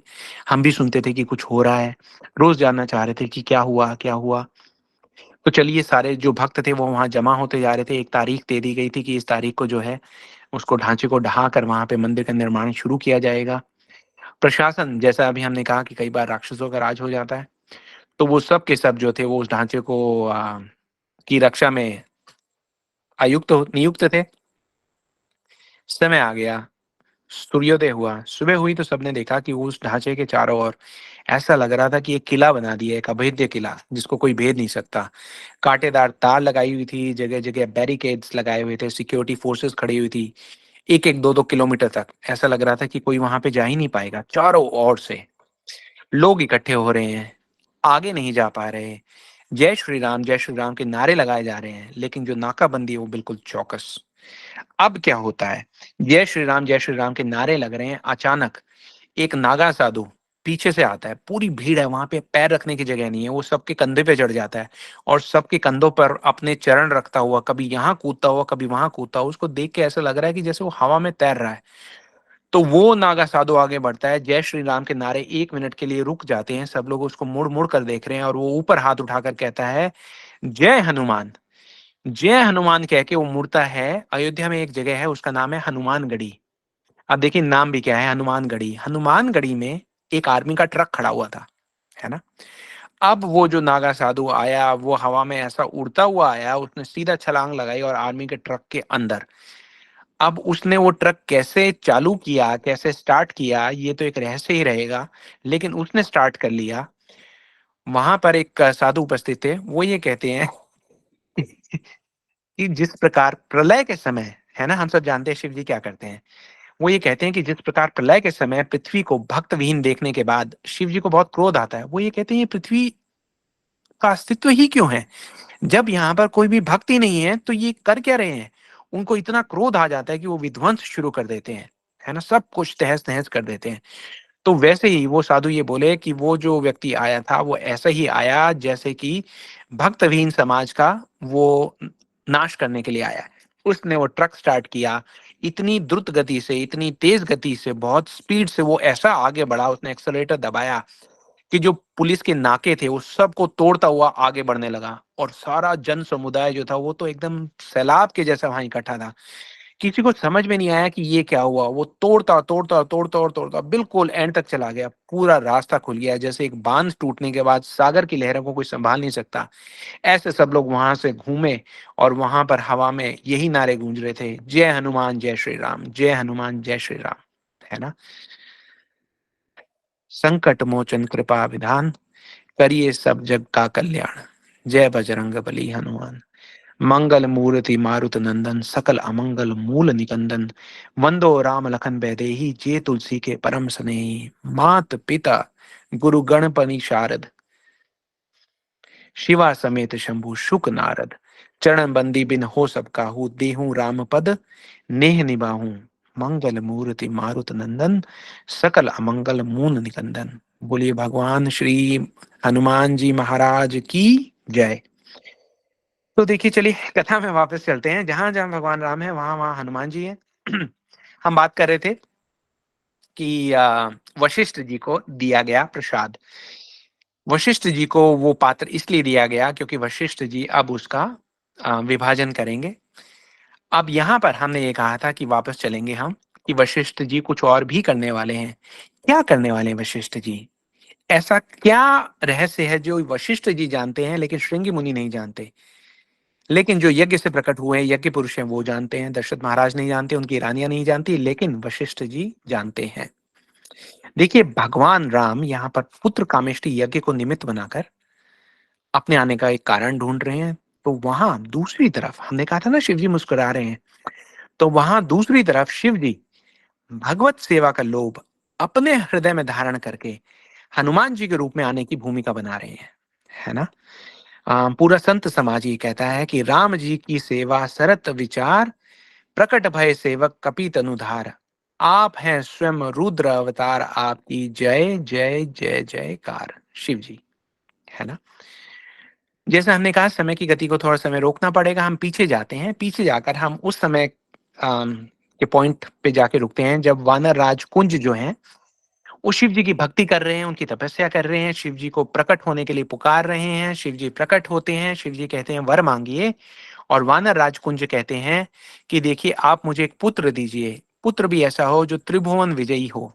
हम भी सुनते थे कि कुछ हो रहा है, रोज जानना चाह रहे थे कि क्या हुआ क्या हुआ। तो चलिए सारे जो भक्त थे वो वहां जमा होते जा रहे थे। एक तारीख दे दी गई थी कि इस तारीख को जो है उसको ढांचे को ढहा कर वहां पे मंदिर का निर्माण शुरू किया जाएगा। प्रशासन, जैसा अभी हमने कहा कि कई बार राक्षसों का राज हो जाता है, तो वो सब के सब जो थे वो उस ढांचे को की रक्षा में नियुक्त थे। समय आ गया, सूर्योदय हुआ, सुबह हुई तो सबने देखा कि उस ढांचे के चारों ओर ऐसा लग रहा था कि एक किला बना दिया, एक अभेद्य किला जिसको कोई भेद नहीं सकता। कांटेदार तार लगाई हुई थी, जगह जगह बैरिकेड्स लगाए हुए थे, सिक्योरिटी फोर्सेस खड़ी हुई थी, एक एक दो दो किलोमीटर तक। ऐसा लग रहा था कि कोई वहां पे जा ही नहीं पाएगा। चारों ओर से लोग इकट्ठे हो रहे हैं, आगे नहीं जा पा रहे। जय श्री राम के नारे लगाए जा रहे हैं, लेकिन जो नाकाबंदी है वो बिल्कुल चौकस। अब क्या होता है? जय श्री राम के नारे लग रहे हैं, अचानक एक नागा साधु पीछे से आता है। पूरी भीड़ है वहां पे, पैर रखने की जगह नहीं है, वो सबके कंधे पे चढ़ जाता है और सबके कंधों पर अपने चरण रखता हुआ कभी यहाँ कूदता हुआ कभी वहां कूदता हुआ, उसको देख के ऐसा लग रहा है कि जैसे वो हवा में तैर रहा है। तो वो नागा साधु आगे बढ़ता है, जय श्री राम के नारे 1 मिनट के लिए रुक जाते हैं, सब लोग उसको मुड़ मुड़ कर देख रहे हैं और वो ऊपर हाथ उठाकर कहता है, जय हनुमान। जय हनुमान कह के वो मुड़ता है। अयोध्या में एक जगह है, उसका नाम है हनुमानगढ़ी। अब देखिए नाम भी क्या है, हनुमानगढ़ी। हनुमानगढ़ी में एक आर्मी का ट्रक खड़ा हुआ था, है ना? अब वो जो नागा साधु आया वो हवा में ऐसा उड़ता हुआ आया, उसने सीधा छलांग लगाई और आर्मी के ट्रक के अंदर। अब उसने वो ट्रक कैसे चालू किया, कैसे स्टार्ट किया, ये तो एक रहस्य ही रहेगा, लेकिन उसने स्टार्ट कर लिया। वहां पर एक साधु उपस्थित थे, वो ये कहते हैं कि जिस प्रकार प्रलय के समय, है ना, हम सब जानते हैं शिव जी क्या करते हैं। वो ये कहते हैं कि जिस प्रकार प्रलय के समय पृथ्वी को भक्तविहीन देखने के बाद शिव जी को बहुत क्रोध आता है, वो ये कहते हैं ये पृथ्वी का अस्तित्व ही क्यों है? जब यहाँ पर कोई भी भक्त ही नहीं है तो ये कर क्या रहे हैं? उनको इतना क्रोध आ जाता है कि वो विध्वंस शुरू कर देते हैं, है ना, सब कुछ तहस नहस कर देते हैं। तो वैसे ही वो साधु ये बोले कि वो जो व्यक्ति आया था वो ऐसा ही आया जैसे कि भक्तहीन समाज का वो नाश करने के लिए आया है। उसने वो ट्रक स्टार्ट किया, इतनी द्रुत गति से, इतनी तेज गति से, बहुत स्पीड से वो ऐसा आगे बढ़ा, उसने एक्सेलरेटर दबाया कि जो पुलिस के नाके थे उस सबको तोड़ता हुआ आगे बढ़ने लगा। और सारा जन समुदाय जो था वो तो एकदम सैलाब के जैसा वहां इकट्ठा था। किसी को समझ में नहीं आया कि ये क्या हुआ। वो तोड़ता तोड़ता तोड़ता और तोड़ता बिल्कुल एंड तक चला गया, पूरा रास्ता खुल गया। जैसे एक बांध टूटने के बाद सागर की लहरों को कोई संभाल नहीं सकता, ऐसे सब लोग वहां से घूमे और वहां पर हवा में यही नारे गूंज रहे थे, जय हनुमान जय श्री राम, जय हनुमान जय श्री राम, है ना? संकट मोचन कृपा विधान, करिए सब जग का कल्याण, जय बजरंग बली हनुमान। मंगल मूर्ति मारुत नंदन, सकल अमंगल मूल निकंदन। वंदो राम लखन बैदेही, जे तुलसी के परम स्नेही। मात पिता गुरु गणपति शारद, शिवा समेत शंभु शुक नारद। चरण बंदी बिन हो सब काहू, देहूं राम पद नेह निबाहूं। मंगल मूर्ति मारुत नंदन, सकल अमंगल मूल निकंदन। बोलिए भगवान श्री हनुमान जी महाराज की जय। तो देखिए चलिए कथा में वापस चलते हैं। जहां जहां भगवान राम है वहां वहां हनुमान जी हैं। हम बात कर रहे थे कि वशिष्ठ जी को दिया गया प्रसाद। वशिष्ठ जी को वो पात्र इसलिए दिया गया क्योंकि वशिष्ठ जी अब उसका विभाजन करेंगे। अब यहाँ पर हमने ये कहा था कि वापस चलेंगे हम, कि वशिष्ठ जी कुछ और भी करने वाले हैं। क्या करने वाले हैं वशिष्ठ जी? ऐसा क्या रहस्य है जो वशिष्ठ जी जानते हैं लेकिन श्रृंगी मुनि नहीं जानते, लेकिन जो यज्ञ से प्रकट हुए हैं, यज्ञ पुरुष हैं, वो जानते हैं। दशरथ महाराज नहीं जानते, उनकी रानियां नहीं जानती, लेकिन वशिष्ठ जी जानते हैं। देखिए, भगवान राम यहाँ पर पुत्र कामेष्टि यज्ञ को निमित्त बनाकर अपने आने का एक कारण ढूंढ रहे हैं। तो वहां दूसरी तरफ हमने कहा था ना, शिव जी मुस्कुरा रहे हैं, तो वहां दूसरी तरफ शिव जी भगवत सेवा का लोभ अपने हृदय में धारण करके हनुमान जी के रूप में आने की भूमिका बना रहे हैं, है ना। पूरा संत समाज ये कहता है कि राम जी की सेवा सरत विचार, प्रकट भय सेवक कपि तनुधार, आप हैं स्वयं रुद्र अवतार, आपकी जय जय जय जयकार। शिव जी, है ना। जैसे हमने कहा, समय की गति को थोड़ा समय रोकना पड़ेगा। हम पीछे जाते हैं, पीछे जाकर हम उस समय के पॉइंट पे जाके रुकते हैं जब वानर राज कुंज जो है वो शिव जी की भक्ति कर रहे हैं, उनकी तपस्या कर रहे हैं, शिव जी को प्रकट होने के लिए पुकार रहे हैं। शिव जी प्रकट होते हैं, शिव जी कहते हैं वर मांगिए, और वानर राजकुंज कहते हैं कि देखिए, आप मुझे एक पुत्र दीजिए, पुत्र भी ऐसा हो जो त्रिभुवन विजयी हो।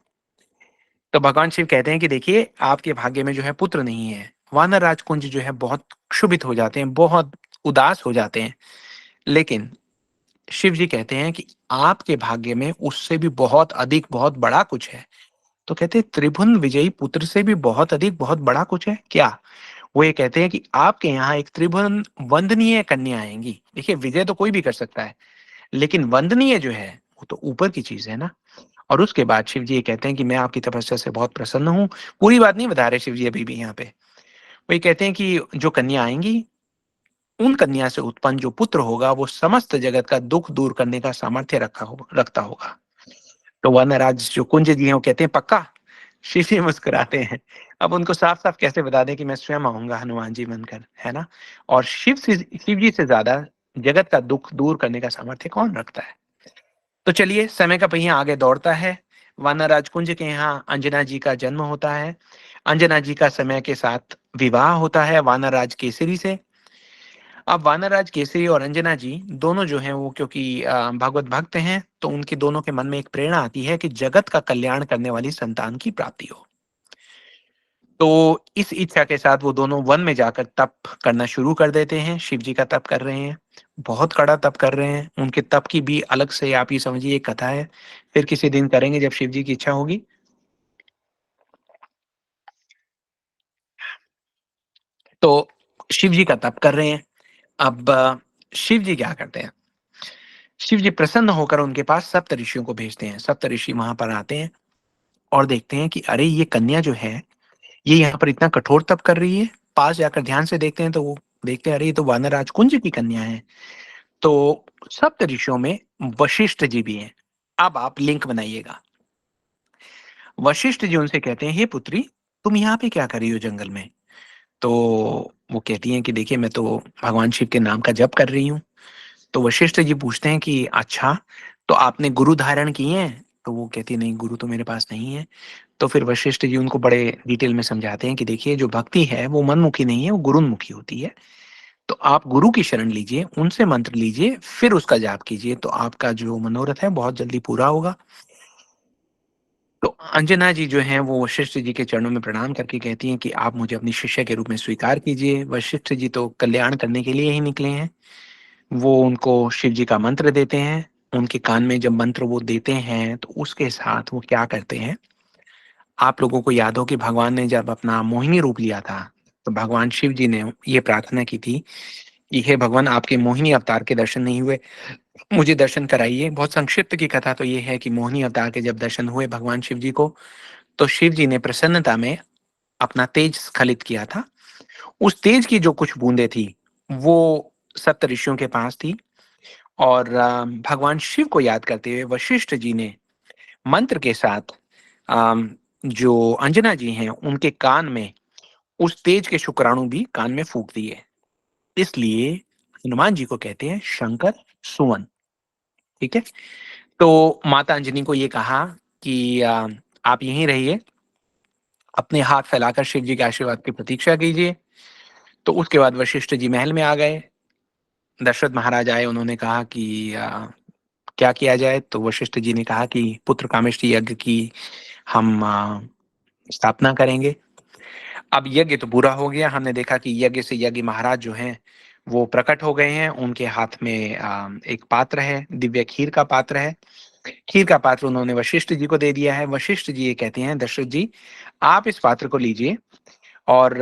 तो भगवान शिव कहते हैं कि देखिए, आपके भाग्य में जो है पुत्र नहीं है। वानर राजकुंज जो है बहुत क्षुभित हो जाते हैं, बहुत उदास हो जाते हैं। लेकिन शिव जी कहते हैं कि आपके भाग्य में उससे भी बहुत अधिक, बहुत बड़ा कुछ है। तो कहते हैं, त्रिभुवन विजयी पुत्र से भी बहुत अधिक, बहुत बड़ा कुछ है क्या? वो ये कहते हैं कि आपके यहाँ एक त्रिभुवन वंदनीय कन्या आएंगी। देखिए, विजय तो कोई भी कर सकता है, लेकिन वंदनीय जो है वो तो ऊपर की चीज है ना। और उसके बाद शिव जी ये कहते हैं कि मैं आपकी तपस्या से बहुत प्रसन्न हूँ। पूरी बात नहीं बता रहे शिव जी अभी भी यहाँ पे। वो ये कहते हैं कि जो कन्या आएंगी, उन कन्या से उत्पन्न जो पुत्र होगा वो समस्त जगत का दुख दूर करने का सामर्थ्य रखता होगा। तो वनराज जो कुंज जी हैं वो कहते हैं पक्का? शिव जी मुस्कुराते हैं। अब उनको साफ साफ कैसे बता दें कि मैं स्वयं आऊंगा हनुमान जी बनकर, है ना। और शिव जी से ज्यादा जगत का दुख दूर करने का सामर्थ्य कौन रखता है। तो चलिए, समय का पहिया आगे दौड़ता है। वानर राजकुंज के यहाँ अंजना जी का जन्म होता है। अंजना जी का समय के साथ विवाह होता है वानर राज केसरी से। अब वानर राज केसरी और अंजना जी दोनों जो हैं वो, क्योंकि भागवत भक्त हैं, तो उनके दोनों के मन में एक प्रेरणा आती है कि जगत का कल्याण करने वाली संतान की प्राप्ति हो। तो इस इच्छा के साथ वो दोनों वन में जाकर तप करना शुरू कर देते हैं। शिव जी का तप कर रहे हैं, बहुत कड़ा तप कर रहे हैं। उनके तप की भी अलग से आप ये समझिए एक कथा है, फिर किसी दिन करेंगे जब शिव जी की इच्छा होगी। तो शिव जी का तप कर रहे हैं। अब शिव जी क्या करते हैं, शिव जी प्रसन्न होकर उनके पास सप्त ऋषियों को भेजते हैं। सप्त ऋषि वहां पर आते हैं और देखते हैं कि अरे, ये कन्या जो है ये यहाँ पर इतना कठोर तप कर रही है। पास जाकर ध्यान से देखते हैं तो वो देखते हैं, अरे ये तो वानराज कुंज की कन्या है। तो सप्त ऋषियों में वशिष्ठ जी भी हैं। अब आप लिंक बनाइएगा। वशिष्ठ जी उनसे कहते हैं, हे पुत्री, तुम यहाँ पे क्या कर रही हो जंगल में? तो वो कहती हैं कि देखिए, मैं तो भगवान शिव के नाम का जप कर रही हूँ। तो वशिष्ठ जी पूछते हैं कि अच्छा, तो आपने गुरु धारण किए हैं? तो वो कहती है, नहीं, गुरु तो मेरे पास नहीं है। तो फिर वशिष्ठ जी उनको बड़े डिटेल में समझाते हैं कि देखिए, जो भक्ति है वो मनमुखी नहीं है, वो गुरुमुखी होती है। तो आप गुरु की शरण लीजिए, उनसे मंत्र लीजिए, फिर उसका जाप कीजिए, तो आपका जो मनोरथ है बहुत जल्दी पूरा होगा। तो अंजना जी जो हैं वो वशिष्ठ जी के चरणों में प्रणाम करके कहती हैं कि आप मुझे अपनी शिष्य के रूप में स्वीकार कीजिए। वशिष्ठ जी तो कल्याण करने के लिए ही निकले हैं। वो उनको शिव जी का मंत्र देते हैं। उनके कान में जब मंत्र वो देते हैं तो उसके साथ वो क्या करते हैं, आप लोगों को याद हो कि भगवान ने जब अपना मोहिनी रूप लिया था, तो भगवान शिव जी ने ये प्रार्थना की थी कि हे भगवान, आपके मोहिनी अवतार के दर्शन नहीं हुए, मुझे दर्शन कराइए। बहुत संक्षिप्त की कथा तो ये है कि मोहिनी अवतार के जब दर्शन हुए भगवान शिव जी को, तो शिव जी ने प्रसन्नता में अपना तेज स्खलित किया था। उस तेज की जो कुछ बूंदें थी वो सप्त ऋषियों के पास थी। और भगवान शिव को याद करते हुए वशिष्ठ जी ने मंत्र के साथ जो अंजना जी हैं उनके कान में उस तेज के शुक्राणु भी कान में फूंक दिए। इसलिए हनुमान जी को कहते हैं शंकर सुवन। ठीक है। तो माता अंजनी को ये कहा कि आप यहीं रहिए, अपने हाथ फैलाकर शिव जी के आशीर्वाद की प्रतीक्षा कीजिए। तो उसके बाद वशिष्ठ जी महल में आ गए। दशरथ महाराज आए, उन्होंने कहा कि क्या किया जाए? तो वशिष्ठ जी ने कहा कि पुत्र कामेष्टि यज्ञ की हम स्थापना करेंगे। अब यज्ञ तो पूरा हो गया, हमने देखा कि यज्ञ से यज्ञ महाराज जो हैं वो प्रकट हो गए हैं। उनके हाथ में एक पात्र है, दिव्य खीर का पात्र है। खीर का पात्र उन्होंने वशिष्ठ जी को दे दिया है। वशिष्ठ जी ये कहते हैं, दशरथ जी आप इस पात्र को लीजिए। और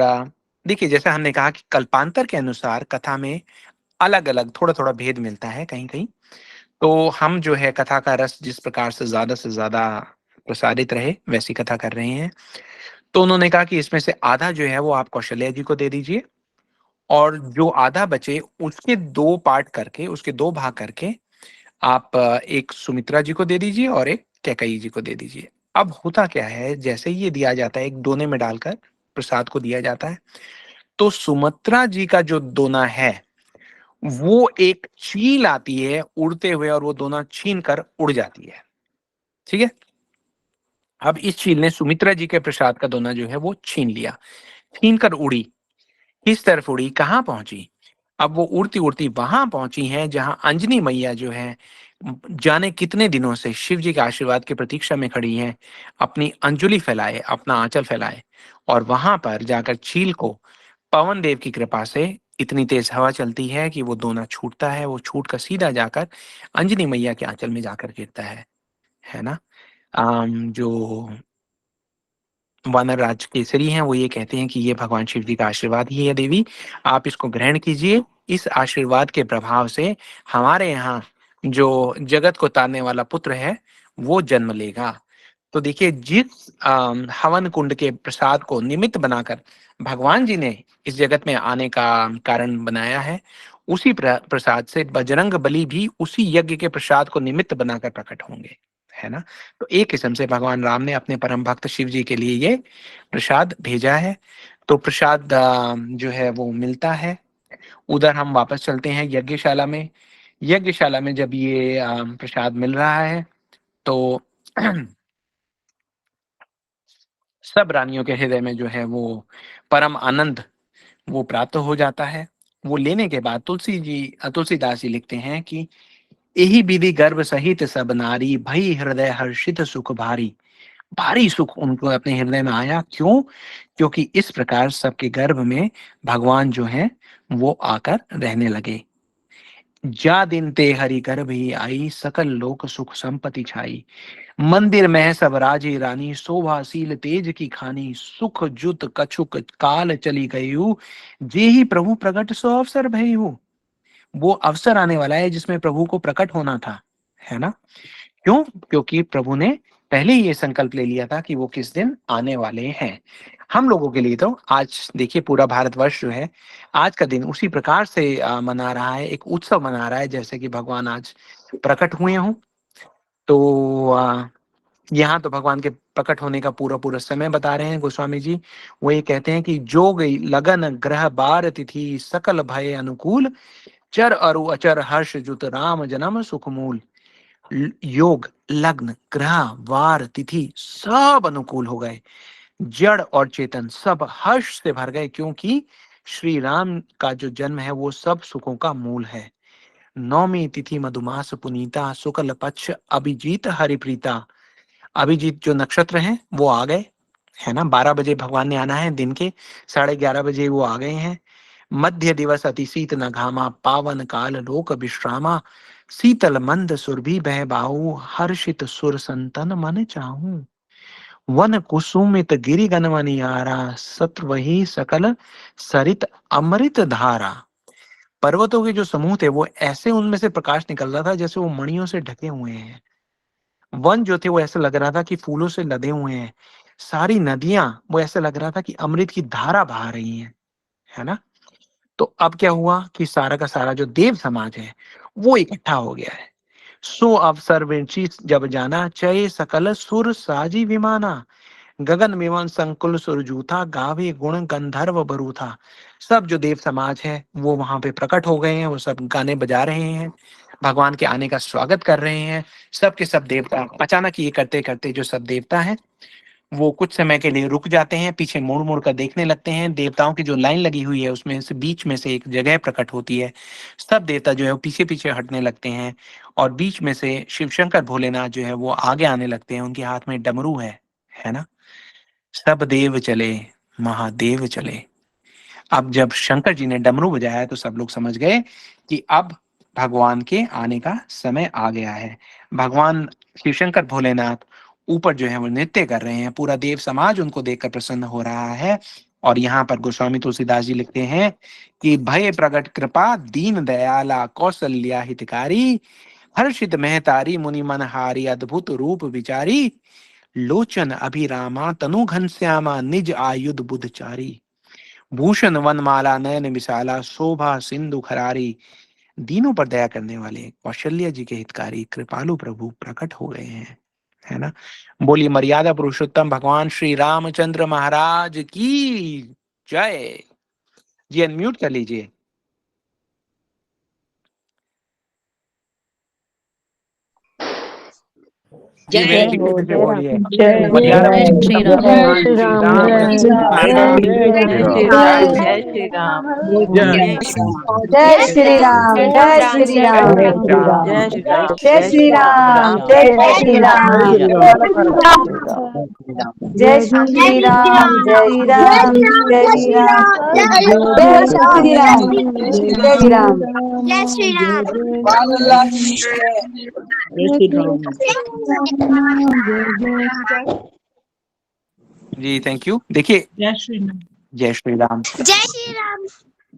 देखिए, जैसा हमने कहा कि कल्पांतर के अनुसार कथा में अलग अलग थोड़ा थोड़ा भेद मिलता है कहीं कहीं। तो हम जो है कथा का रस जिस प्रकार से ज्यादा प्रसारित रहे वैसी कथा कर रहे हैं। तो उन्होंने कहा कि इसमें से आधा जो है वो आप कौशल्या जी को दे दीजिए, और जो आधा बचे उसके दो पार्ट करके, उसके दो भाग करके आप एक सुमित्रा जी को दे दीजिए और एक कैकेयी जी को दे दीजिए। अब होता क्या है, जैसे ही ये दिया जाता है, एक दोने में डालकर प्रसाद को दिया जाता है, तो सुमित्रा जी का जो दोना है वो एक चील आती है उड़ते हुए, और वो दोना छीन कर उड़ जाती है। ठीक है। अब इस चील ने सुमित्रा जी के प्रसाद का दोना जो है वो छीन लिया, छीन कर उड़ी। किस तरफ उड़ी, कहाँ पहुंची? अब वो उड़ती उड़ती वहां पहुंची हैं जहां अंजनी मैया जो है जाने कितने दिनों से शिव जी के आशीर्वाद की प्रतीक्षा में खड़ी हैं, अपनी अंजुलि फैलाए, अपना आंचल फैलाए। और वहां पर जाकर चील को पवन देव की कृपा से इतनी तेज हवा चलती है कि वो दोना छूटता है। वो छूट कर सीधा जाकर अंजनी मैया के आंचल में जाकर गिरता है ना। जो वानर राज केसरी हैं वो ये कहते हैं कि ये भगवान शिव जी का आशीर्वाद ही है देवी, आप इसको ग्रहण कीजिए। इस आशीर्वाद के प्रभाव से हमारे यहाँ जो जगत को तारने वाला पुत्र है वो जन्म लेगा। तो देखिए, जिस हवन कुंड के प्रसाद को निमित्त बनाकर भगवान जी ने इस जगत में आने का कारण बनाया है, उसी प्रसाद से बजरंग बली भी उसी यज्ञ के प्रसाद को निमित्त बनाकर प्रकट होंगे, है ना। तो एक किस्म से भगवान राम ने अपने परम भक्त शिव जी के लिए ये प्रसाद भेजा है। तो प्रसाद जो है वो मिलता है। उधर हम वापस चलते हैं यज्ञशाला में। यज्ञशाला में जब ये प्रसाद मिल रहा है तो सब रानियों के हृदय में जो है वो परम आनंद वो प्राप्त हो जाता है। वो लेने के बाद तुलसीदास जी लिखते हैं कि यही विधि गर्भ सहित सब नारी, भई हृदय हर्षित सुख भारी। भारी सुख उनको अपने हृदय में आया। क्यों? क्योंकि इस प्रकार सबके गर्भ में भगवान जो है वो आकर रहने लगे। जा दिन ते हरि गर्भ ही आई, सकल लोक सुख संपत्ति छाई। मंदिर में सब राजे रानी, शोभाशील तेज की खानी। सुख जुत कछुक काल चली गयु, जे ही प्रभु प्रकट सो अवसर भयु। वो अवसर आने वाला है जिसमें प्रभु को प्रकट होना था, है ना। क्यों? क्योंकि प्रभु ने पहले ही ये संकल्प ले लिया था कि वो किस दिन आने वाले हैं। हम लोगों के लिए तो आज देखिए पूरा भारतवर्ष जो है आज का दिन उसी प्रकार से मना रहा है, एक उत्सव मना रहा है जैसे कि भगवान आज प्रकट हुए हों। तो यहाँ तो भगवान के प्रकट होने का पूरा पूरा समय बता रहे हैं गोस्वामी जी। वो ये कहते हैं कि जोग लगन ग्रह बार तिथि, सकल भय अनुकूल। चर अरु अचर हर्ष जुत, राम जन्म सुखमूल। योग लग्न ग्रह वार तिथि सब अनुकूल हो गए, जड़ और चेतन सब हर्ष से भर गए, क्योंकि श्री राम का जो जन्म है वो सब सुखों का मूल है। नौमी तिथि मधुमास पुनीता, शुक्ल पक्ष अभिजीत हरिप्रीता। अभिजीत जो नक्षत्र है वो आ गए, है ना। 12 बजे भगवान ने आना है, दिन के 11:30 बजे वो आ गए हैं। मध्य दिवस अति शीत न घामा, पावन काल लोक विश्रामा। शीतल मंद सुरभि बह बाहु, हर्षित सुर संतन मन चाहू। वन कुसुमित गिरि गनवनियारा, सत्र वही सकल सरित अमृत धारा। पर्वतों के जो समूह थे वो ऐसे उनमें से प्रकाश निकल रहा था जैसे वो मणियों से ढके हुए हैं। वन जो थे वो ऐसे लग रहा था कि फूलों से लदे हुए हैं। सारी नदियां वो ऐसे लग रहा था कि अमृत की धारा बहा रही हैं, है ना। तो अब क्या हुआ कि सारा का सारा जो देव समाज है वो इकट्ठा हो गया है। सो अवसर विंची जब जाना, चय सकल सुर साजी विमाना। गगन विमान संकुल सुरजूथा, गावे गुण गंधर्व बरूथा। सब जो देव समाज है वो वहां पे प्रकट हो गए हैं, वो सब गाने बजा रहे हैं, भगवान के आने का स्वागत कर रहे हैं। सब के सब देवता अचानक ये करते करते जो सब देवता है वो कुछ समय के लिए रुक जाते हैं, पीछे मुड़ मुड़ कर देखने लगते हैं। देवताओं की जो लाइन लगी हुई है उसमें से बीच में से एक जगह प्रकट होती है। सब देवता जो है वो पीछे पीछे हटने लगते हैं, और बीच में से शिव शंकर भोलेनाथ जो है वो आगे आने लगते हैं। उनके हाथ में डमरू है ना। सब देव चले महादेव चले। अब जब शंकर जी ने डमरू बजाया तो सब लोग समझ गए कि अब भगवान के आने का समय आ गया है। भगवान शिव शंकर भोलेनाथ ऊपर जो है वो नृत्य कर रहे हैं, पूरा देव समाज उनको देखकर प्रसन्न हो रहा है। और यहाँ पर गोस्वामी तुलसीदास जी लिखते हैं कि भय प्रगट कृपा दीन दयाला कौशल्या हितकारी, हर्षित महतारी मुनि मनहारी अद्भुत रूप विचारी, लोचन अभिरामा तनु घनश्यामा निज आयुध बुधचारी, भूषण वनमाला नयन विशाला शोभा सिंधु खरारी, दीनों पर दया करने वाले कौशल्य जी के हितकारी कृपालु प्रभु प्रकट हो गए हैं, है ना। बोलिए मर्यादा पुरुषोत्तम भगवान श्री रामचंद्र महाराज की जय। जी अनम्यूट कर लीजिए। जी जय मेरे हो, पीछे से जय बोलिए जय मर्यादा जय पुरुषोत्तम श्री राम, भगवान श्री रामचंद्र महाराज की जय जय। श्री राम, जय जय श्री राम, जय राम। जय श्री राम, जय श्री राम, जय श्री राम, जय श्री राम, जय श्री राम, जय श्री राम, जय श्री राम, जय श्री राम। जी थैंक यू। देखिए जय श्री राम। जय श्री राम।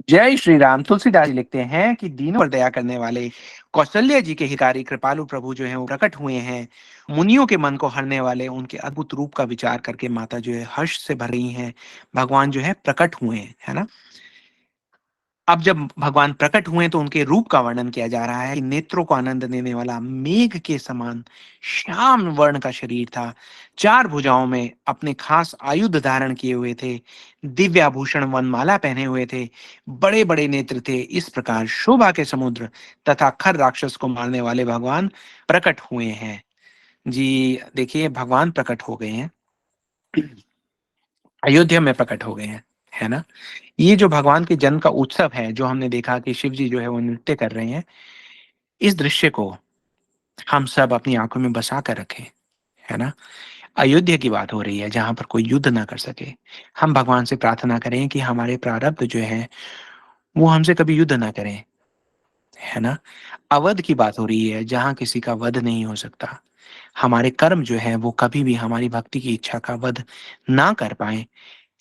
जय श्री राम। तुलसीदास जी लिखते हैं कि दीनों पर दया करने वाले कौशल्य जी के हिकारी कृपालु प्रभु जो है वो प्रकट हुए हैं। मुनियों के मन को हरने वाले उनके अद्भुत रूप का विचार करके माता जो है हर्ष से भर रही हैं। भगवान जो है प्रकट हुए हैं, है ना। अब जब भगवान प्रकट हुए तो उनके रूप का वर्णन किया जा रहा है कि नेत्रों को आनंद देने वाला मेघ के समान श्याम वर्ण का शरीर था, चार भुजाओं में अपने खास आयुध धारण किए हुए थे, दिव्याभूषण वनमाला पहने हुए थे, बड़े बड़े नेत्र थे। इस प्रकार शोभा के समुद्र तथा खर राक्षस को मारने वाले भगवान प्रकट हुए हैं। जी देखिए भगवान प्रकट हो गए हैं, अयोध्या में प्रकट हो गए हैं, है ना। ये जो भगवान के जन्म का उत्सव है, जो हमने देखा कि शिव जी जो है वो नृत्य कर रहे हैं, इस दृश्य को हम सब अपनी आंखों में बसा कर रखें, है ना। अयोध्या की बात हो रही है जहां पर कोई युद्ध ना कर सके। हम भगवान से प्रार्थना करें कि हमारे प्रारब्ध जो है वो हमसे कभी युद्ध ना करें, है ना। अवध की बात हो रही है जहां किसी का वध नहीं हो सकता। हमारे कर्म जो है वो कभी भी हमारी भक्ति की इच्छा का वध ना कर पाए।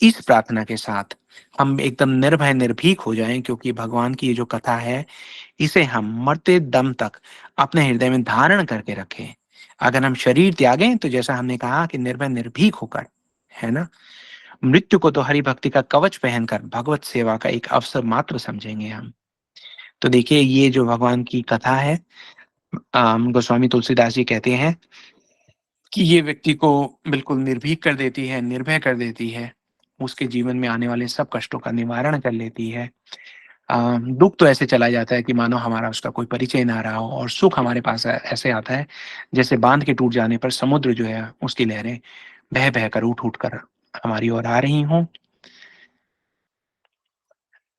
इस प्रार्थना के साथ हम एकदम निर्भय निर्भीक हो जाएं, क्योंकि भगवान की ये जो कथा है इसे हम मरते दम तक अपने हृदय में धारण करके रखें। अगर हम शरीर त्यागें तो जैसा हमने कहा कि निर्भय निर्भीक होकर, है ना, मृत्यु को तो हरि भक्ति का कवच पहनकर भगवत सेवा का एक अवसर मात्र समझेंगे हम। तो देखिए ये जो भगवान की कथा है, गोस्वामी तुलसीदास जी कहते हैं कि ये व्यक्ति को बिल्कुल निर्भीक कर देती है, निर्भय कर देती है, उसके जीवन में आने वाले सब कष्टों का निवारण कर लेती है। दुख तो ऐसे चला जाता है कि मानो हमारा उसका कोई परिचय ना रहा हो, और सुख हमारे पास ऐसे आता है जैसे बांध के टूट जाने पर समुद्र जो है उसकी लहरें बह बह कर उठ उठ कर हमारी ओर आ रही हों।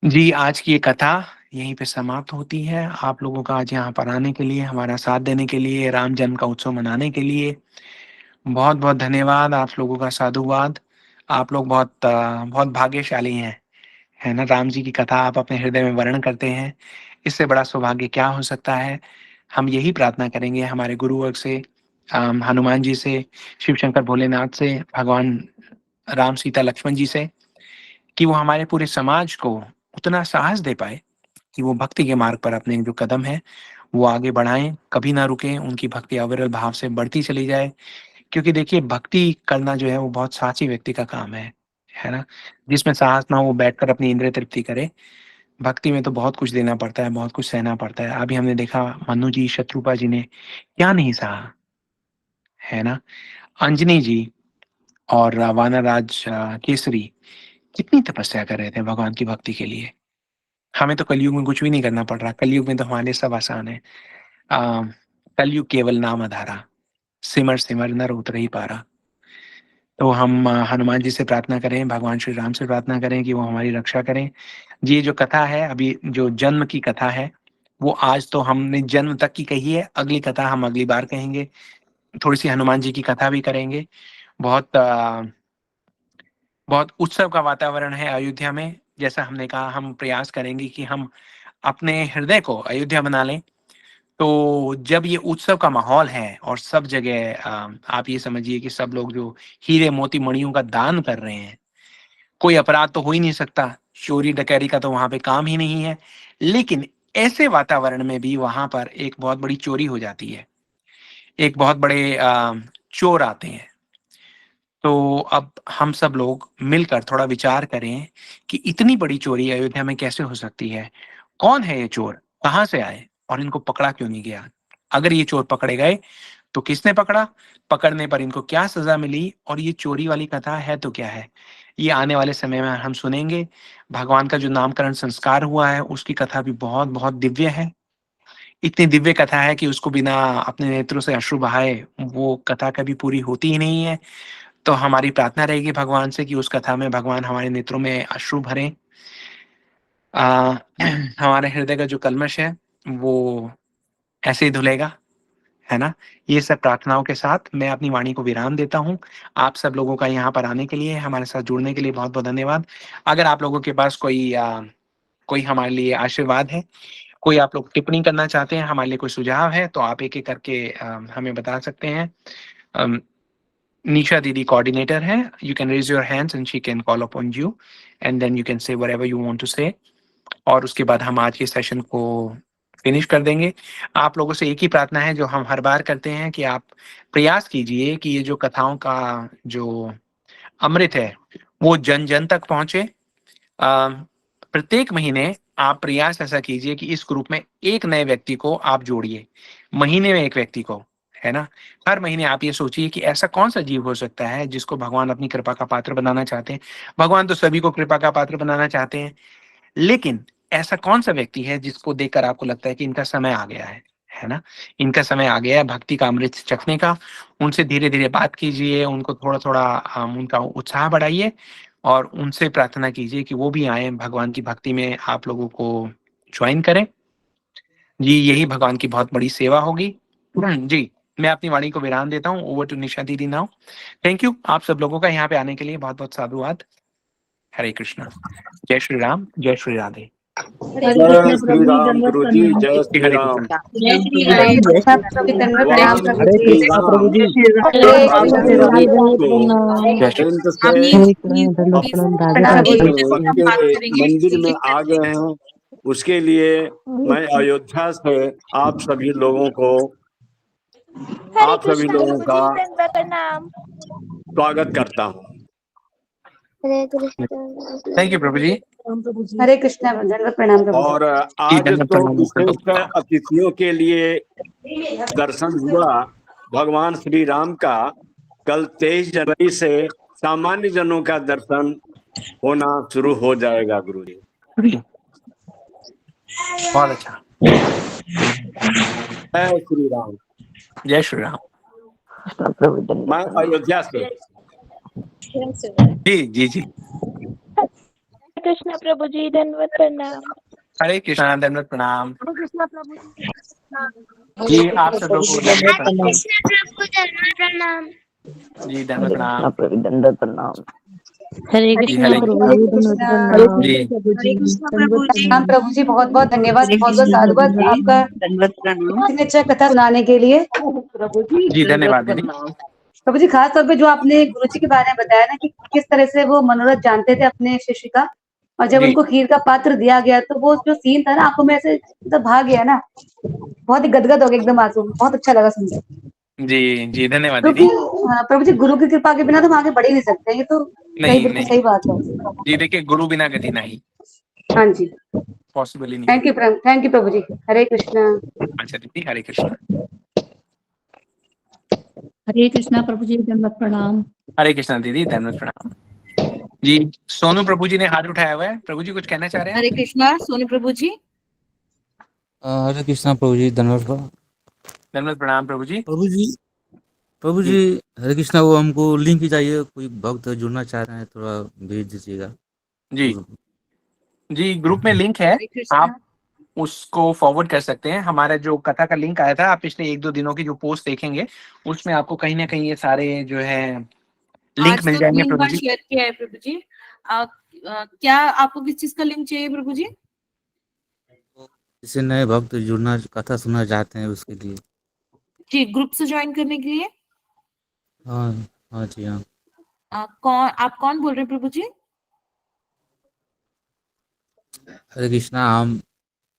जी आज की ये कथा यहीं पे समाप्त होती है। आप लोगों का आज यहाँ पर आने के लिए, हमारा साथ देने के लिए, राम जन्म का उत्सव मनाने के लिए बहुत बहुत धन्यवाद। आप लोगों का साधुवाद। आप लोग बहुत भाग्यशाली हैं, है ना। राम जी की कथा आप अपने हृदय में वर्ण करते हैं, इससे बड़ा सौभाग्य क्या हो सकता है। हम यही प्रार्थना करेंगे हमारे गुरुवर्ग से, हनुमान जी से, शिव शंकर भोलेनाथ से, भगवान राम सीता लक्ष्मण जी से, कि वो हमारे पूरे समाज को उतना साहस दे पाए कि वो भक्ति के मार्ग पर अपने जो कदम है वो आगे बढ़ाएं, कभी ना रुकें, उनकी भक्ति अविरल भाव से बढ़ती चली जाए। क्योंकि देखिए भक्ति करना जो है वो बहुत साहसी व्यक्ति का काम है ना। जिसमें साहस ना हो वो बैठकर अपनी इंद्रिय तृप्ति करे। भक्ति में तो बहुत कुछ देना पड़ता है, बहुत कुछ सहना पड़ता है। अभी हमने देखा मनु जी, शत्रुपा जी ने क्या नहीं सहा, है ना। अंजनी जी और वानरराज केसरी कितनी तपस्या कर रहे थे भगवान की भक्ति के लिए। हमें तो कलयुग में कुछ भी नहीं करना पड़ रहा, कलयुग में तो हमारे लिए सब आसान है। आ, कलयुग केवल नाम आधारा, सिमर सिमर नर उतर ही पारा। तो हम हनुमान जी से प्रार्थना करें, भगवान श्री राम से प्रार्थना करें कि वो हमारी रक्षा करें। ये जो कथा है, अभी जो जन्म की कथा है, वो आज तो हमने जन्म तक की कही है, अगली कथा हम अगली बार कहेंगे। थोड़ी सी हनुमान जी की कथा भी करेंगे। बहुत बहुत उत्सव का वातावरण है अयोध्या में। जैसा हमने कहा, हम प्रयास करेंगे कि हम अपने हृदय को अयोध्या बना लें। तो जब ये उत्सव का माहौल है और सब जगह आप ये समझिए कि सब लोग जो हीरे मोती मणियों का दान कर रहे हैं, कोई अपराध तो हो ही नहीं सकता, चोरी डकैती का तो वहां पे काम ही नहीं है। लेकिन ऐसे वातावरण में भी वहां पर एक बहुत बड़ी चोरी हो जाती है, एक बहुत बड़े चोर आते हैं। तो अब हम सब लोग मिलकर थोड़ा विचार करें कि इतनी बड़ी चोरी अयोध्या में कैसे हो सकती है, कौन है ये चोर, कहाँ से आए और इनको पकड़ा क्यों नहीं गया। अगर ये चोर पकड़े गए तो किसने पकड़ा, पकड़ने पर इनको क्या सजा मिली, और ये चोरी वाली कथा है तो क्या है, ये आने वाले समय में हम सुनेंगे। भगवान का जो नामकरण संस्कार हुआ है उसकी कथा भी बहुत बहुत दिव्य है। इतनी दिव्य कथा है कि उसको बिना अपने नेत्रों से अश्रु बहाए वो कथा कभी पूरी होती ही नहीं है। तो हमारी प्रार्थना रहेगी भगवान से कि उस कथा में भगवान हमारे नेत्रों में अश्रु भरें। हमारे हृदय का जो कल्मश है वो ऐसे ही धुलेगा, है ना। ये सब प्रार्थनाओं के साथ मैं अपनी वाणी को विराम देता हूँ। आप सब लोगों का यहाँ पर आने के लिए, हमारे साथ जुड़ने के लिए बहुत बहुत धन्यवाद। अगर आप लोगों के पास कोई हमारे लिए आशीर्वाद है, कोई आप लोग टिप्पणी करना चाहते हैं, हमारे लिए कोई सुझाव है, तो आप एक एक करके हमें बता सकते हैं। अम, निशा दीदी कोऑर्डिनेटर है, you can raise your hands and she can call upon you and then you can say whatever you want to say. और उसके बाद हम आज के सेशन को फिनिश कर देंगे। आप लोगों से एक ही प्रार्थना है जो हम हर बार करते हैं कि आप प्रयास कीजिए कि ये जो कथाओं का जो अमृत है वो जन जन तक पहुंचे। प्रत्येक महीने आप प्रयास ऐसा कीजिए कि इस ग्रुप में एक नए व्यक्ति को आप जोड़िए, महीने में एक व्यक्ति को, है ना। हर महीने आप ये सोचिए कि ऐसा कौन सा जीव हो सकता है जिसको भगवान अपनी कृपा का पात्र बनाना चाहते हैं। भगवान तो सभी को कृपा का पात्र बनाना चाहते हैं, लेकिन ऐसा कौन सा व्यक्ति है जिसको देखकर आपको लगता है कि इनका समय आ गया है ना, इनका समय आ गया है भक्ति का अमृत चखने का। उनसे धीरे धीरे बात कीजिए, उनको थोड़ा थोड़ा उनका उत्साह बढ़ाइए और उनसे प्रार्थना कीजिए कि वो भी आए भगवान की भक्ति में, आप लोगों को ज्वाइन करें। जी, यही भगवान की बहुत बड़ी सेवा होगी। जी, मैं अपनी वाणी को विराम देता हूँ। ओवर टू निशा दीदी नाउ। थैंक यू आप सब लोगों का यहाँ पे आने के लिए, बहुत बहुत साधुवाद। हरे कृष्णा, जय श्री राम, जय श्री राधे। जय श्री राम गुरु जी, जय श्री हरे राम। कृष्णा। हरे कृष्णा प्रभु जी, दंडवत प्रणाम प्रभु हरे जी। कृष्णा प्रभु जी। हरे कृष्णा अपने प्रभु जी। भक्तों को जय श्री अत्यंत से प्रणाम प्रभु जी। पक्के मंदिर में आ गए हैं, उसके लिए मैं अयोध्या से आप सभी लोगों का स्वागत करता हूँ। हरे कृष्ण। थैंक यू प्रभु जी। हरे कृष्णा, दंडवत प्रणाम प्रभु जी। और आज तो विशेष अतिथियों के लिए दर्शन हुआ भगवान श्री राम का। कल 23 जनवरी से सामान्य जनों का दर्शन होना शुरू हो जाएगा गुरु जी। बहुत अच्छा। जय श्री राम। जय श्री राम। मैं अयोध्या से। जी जी जी। कृष्ण प्रभु जी, धन्यवाद प्रणाम। हरे कृष्णा, दंडवत प्रणाम। जी, आप सब लोगों को दंडवत प्रणाम। जी, दंडवत प्रणाम। दंडवत प्रणाम। हरे जी, कृष्णा हरे प्रभु हरे जी, कृष्णा। जी। प्रणाम प्रभु जी, बहुत बहुत धन्यवाद, बहुत बहुत साधुवाद आपका इतनी अच्छा कथा सुनाने के लिए। जी, धन्यवाद दीदी। प्रभु जी, खास तौर पे जो आपने गुरु जी के बारे में बताया ना कि किस तरह से वो मनोरथ जानते थे अपने शिष्य का, और जब जी उनको खीर का पात्र दिया गया तो वो जो सीन था ना, आंखों में ऐसे मतलब भाग गया ना, बहुत ही गदगद हो गए एकदम आंसू, बहुत अच्छा लगा सुनकर। जी जी, धन्यवाद क्योंकि दीदी। प्रभु जी, गुरु की कृपा के बिना तो हम आगे बढ़ ही नहीं सकते, ये तो सही, नहीं बिल्कुल नहीं सही बात है। जी, देखिए गुरु बिना गति नहीं, हाँ जी, पॉसिबल ही नहीं है। थैंक यू प्रभु जी। हरे कृष्णा। अच्छा दीदी, हरे कृष्णा। हरे कृष्णा प्रभु जी, दंडवत प्रणाम। हरे कृष्णा दीदी, धन्यवाद प्रणाम। जी, सोनू प्रभु जी ने हाथ उठाया हुआ है। प्रभु जी कुछ कहना चाह रहे हैं? हरे कृष्णा सोनी प्रभु जी। हरे कृष्णा प्रभु जी, धन्यवाद धन्यवाद प्रणाम प्रभु जी। प्रभु जी। हरे कृष्णा, वो हमको लिंक ही चाहिए, कोई भक्त जुड़ना चाह रहे हैं, थोड़ा भेज दीजिएगा। जी जी, ग्रुप में लिंक है, हरे कृष्णा। आप उसको फॉरवर्ड कर सकते हैं। हमारा जो कथा का लिंक आया था, आप पिछले 1-2 दिनों की जो पोस्ट देखेंगे उसमें आपको कहीं ना कहीं ये सारे जो है लिंक आज मिल तो जाएंगे 3 प्रभु बार जी। शेयर किया है प्रभु जी। क्या आपको किस चीज का लिंक चाहिए प्रभु जी? किसी नए भक्त जुड़ना कथा सुनना चाहते हैं उसके लिए। जी, ग्रुप से ज्वाइन करने के लिए। हाँ हाँ जी हाँ। आप कौन बोल रहे हैं प्रभु जी? हरे कृष्णा, हम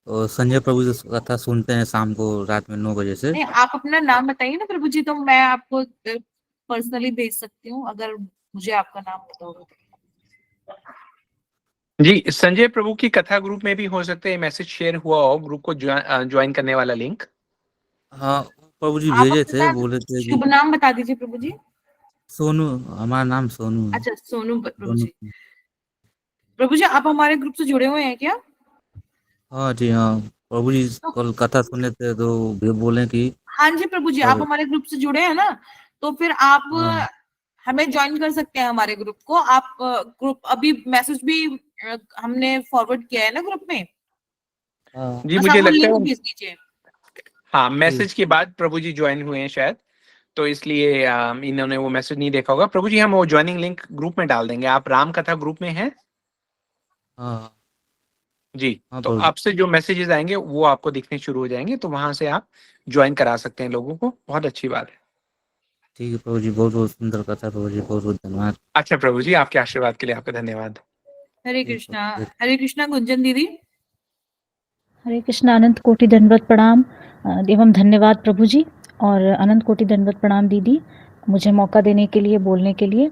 संजय प्रभु जी कथा सुनते हैं शाम को रात में 9 बजे से। नहीं, आप अपना नाम बताइए ना प्रभु जी, तो मैं आपको पर्सनली भेज सकती हूँ अगर मुझे आपका नाम पता होगा तो। जी, संजय प्रभु की कथा ग्रुप में भी हो सकते हैं मैसेज शेयर हुआ हो, ग्रुप को ज्वाइन करने वाला लिंक। हाँ प्रभु जी आप भेजे थे, अपना बोले थे कि शुभ नाम बता दीजिए प्रभु जी। सोनू, हमारा नाम सोनू है। अच्छा, सोनू प्रभु दोनों। जी। प्रभु जी, आप हमारे ग्रुप से जुड़े हुए हैं क्या? हाँ जी हाँ, प्रभु जी कल कथा सुने थे तो वे बोले कि हाँ जी प्रभु जी, आप और हमारे ग्रुप से जुड़े हैं ना, तो फिर आप हाँ हमें ज्वाइन कर सकते हैं हमारे ग्रुप को। आप ग्रुप अभी मैसेज भी हमने फॉरवर्ड किया है ना ग्रुप में, हाँ जी, बस आप मुझे वो लगता लिंक है भेज दीजिए। हाँ, जी मैसेज के बाद प्रभु जी ज्वाइन हुए हैं शायद, तो इसलिए इन्होंने वो मैसेज नहीं देखा होगा। प्रभु जी, हम वो ज्वाइनिंग लिंक ग्रुप में डाल देंगे। आप राम कथा ग्रुप में हैं? हाँ जी, हाँ तो प्रभु जी। आपसे जो मैसेजेस आएंगे वो आपको दिखने शुरू हो जाएंगे, तो वहां से आप ज्वाइन करा सकते हैं लोगों को। बहुत अच्छी बात है। ठीक है प्रभु जी, बहुत बहुत सुंदर कथा प्रभु जी, बहुत बहुत धन्यवाद। अच्छा प्रभु जी, आपके आशीर्वाद के लिए आपका धन्यवाद। हरे ठीक कृष्णा। है। हरे कृष्णा गुंजन दीदी। हरे कृष्ण, अनंत कोटि दंडवत प्रणाम एवं धन्यवाद प्रभु जी, और अनंत कोटि दंडवत प्रणाम दीदी, मुझे मौका देने के लिए, बोलने के लिए।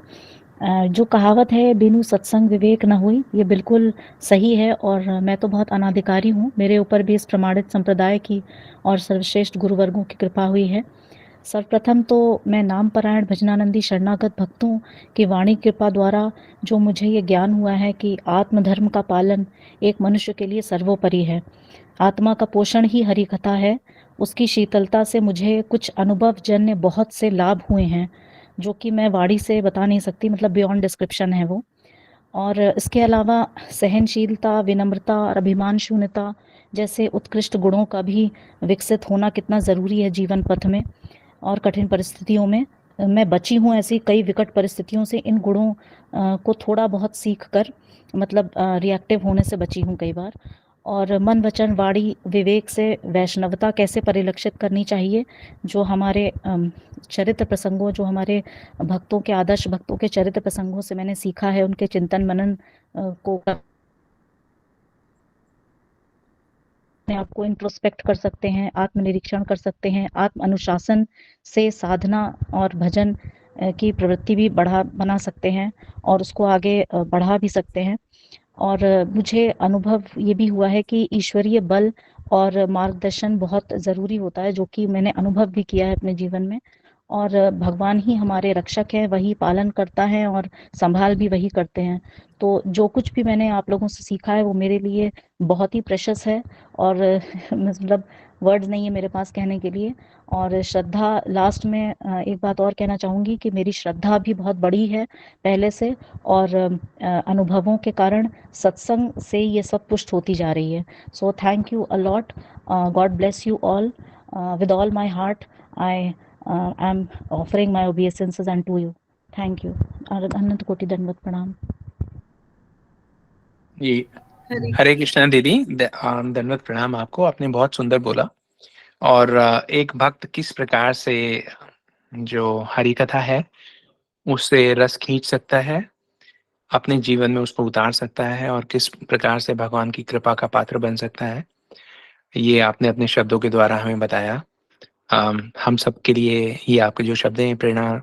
जो कहावत है बिनु सत्संग विवेक न हुई, ये बिल्कुल सही है। और मैं तो बहुत अनाधिकारी हूँ, मेरे ऊपर भी इस प्रमाणित संप्रदाय की और सर्वश्रेष्ठ गुरुवर्गों की कृपा हुई है। सर्वप्रथम तो मैं नाम परायण भजनानंदी शरणागत भक्तों की वाणी कृपा द्वारा जो मुझे ये ज्ञान हुआ है कि आत्मधर्म का पालन एक मनुष्य के लिए सर्वोपरि है। आत्मा का पोषण ही हरि कथा है। उसकी शीतलता से मुझे कुछ अनुभव जन्य बहुत से लाभ हुए हैं, जो कि मैं वाणी से बता नहीं सकती, मतलब बियॉन्ड डिस्क्रिप्शन है वो। और इसके अलावा सहनशीलता, विनम्रता और अभिमान शून्यता जैसे उत्कृष्ट गुणों का भी विकसित होना कितना ज़रूरी है जीवन पथ में और कठिन परिस्थितियों में। मैं बची हूँ ऐसी कई विकट परिस्थितियों से, इन गुणों को थोड़ा बहुत सीख कर, मतलब रिएक्टिव होने से बची हूँ कई बार। और मन वचन वाणी विवेक से वैष्णवता कैसे परिलक्षित करनी चाहिए, जो हमारे चरित्र प्रसंगों, जो हमारे भक्तों के, आदर्श भक्तों के चरित्र प्रसंगों से मैंने सीखा है, उनके चिंतन मनन को अपने आप को इंट्रोस्पेक्ट कर सकते हैं, आत्मनिरीक्षण कर सकते हैं, आत्म अनुशासन से साधना और भजन की प्रवृत्ति भी बना सकते हैं और उसको आगे बढ़ा भी सकते हैं। और मुझे अनुभव ये भी हुआ है कि ईश्वरीय बल और मार्गदर्शन बहुत ज़रूरी होता है, जो कि मैंने अनुभव भी किया है अपने जीवन में। और भगवान ही हमारे रक्षक हैं, वही पालन करता है और संभाल भी वही करते हैं। तो जो कुछ भी मैंने आप लोगों से सीखा है वो मेरे लिए बहुत ही प्रेशस है, और मतलब वर्ड्स नहीं है मेरे पास कहने के लिए। और श्रद्धा, लास्ट में एक बात और कहना चाहूँगी कि मेरी श्रद्धा भी बहुत बड़ी है पहले से, और अनुभवों के कारण सत्संग से ये सब पुष्ट होती जा रही है। So thank you a lot, God bless you all, with all my heart I am offering my obeisances unto you. Thank you. अनंत कोटि दंडवत प्रणाम। जी, हरे कृष्णा दीदी, धन्यवाद, प्रणाम आपको। आपने बहुत सुंदर बोला। और एक भक्त किस प्रकार से जो हरि कथा है उससे रस खींच सकता है, अपने जीवन में उसको उतार सकता है, और किस प्रकार से भगवान की कृपा का पात्र बन सकता है, ये आपने अपने शब्दों के द्वारा हमें बताया। हम सब के लिए ये आपके जो शब्द हैं प्रेरणा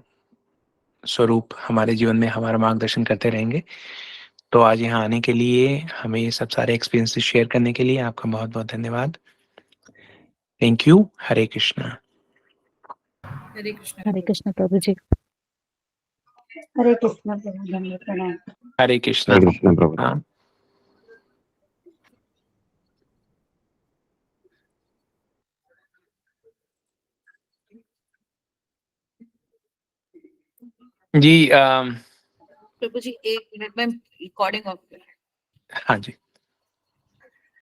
स्वरूप हमारे जीवन में हमारा मार्गदर्शन करते रहेंगे। तो आज यहाँ आने के लिए, हमें ये सब सारे एक्सपीरियंसेस शेयर करने के लिए आपका बहुत बहुत धन्यवाद। Thank you. हरे कृष्णा। हरे कृष्णा। हरे कृष्ण प्रभु जी। हरे कृष्ण प्रभु, धन्यवाद प्रणाम। हरे कृष्णा। हरे कृष्ण प्रभु। हाँ। जी, प्रभु जी 1 मिनट में रिकॉर्डिंग ऑफ कर। हाँ जी।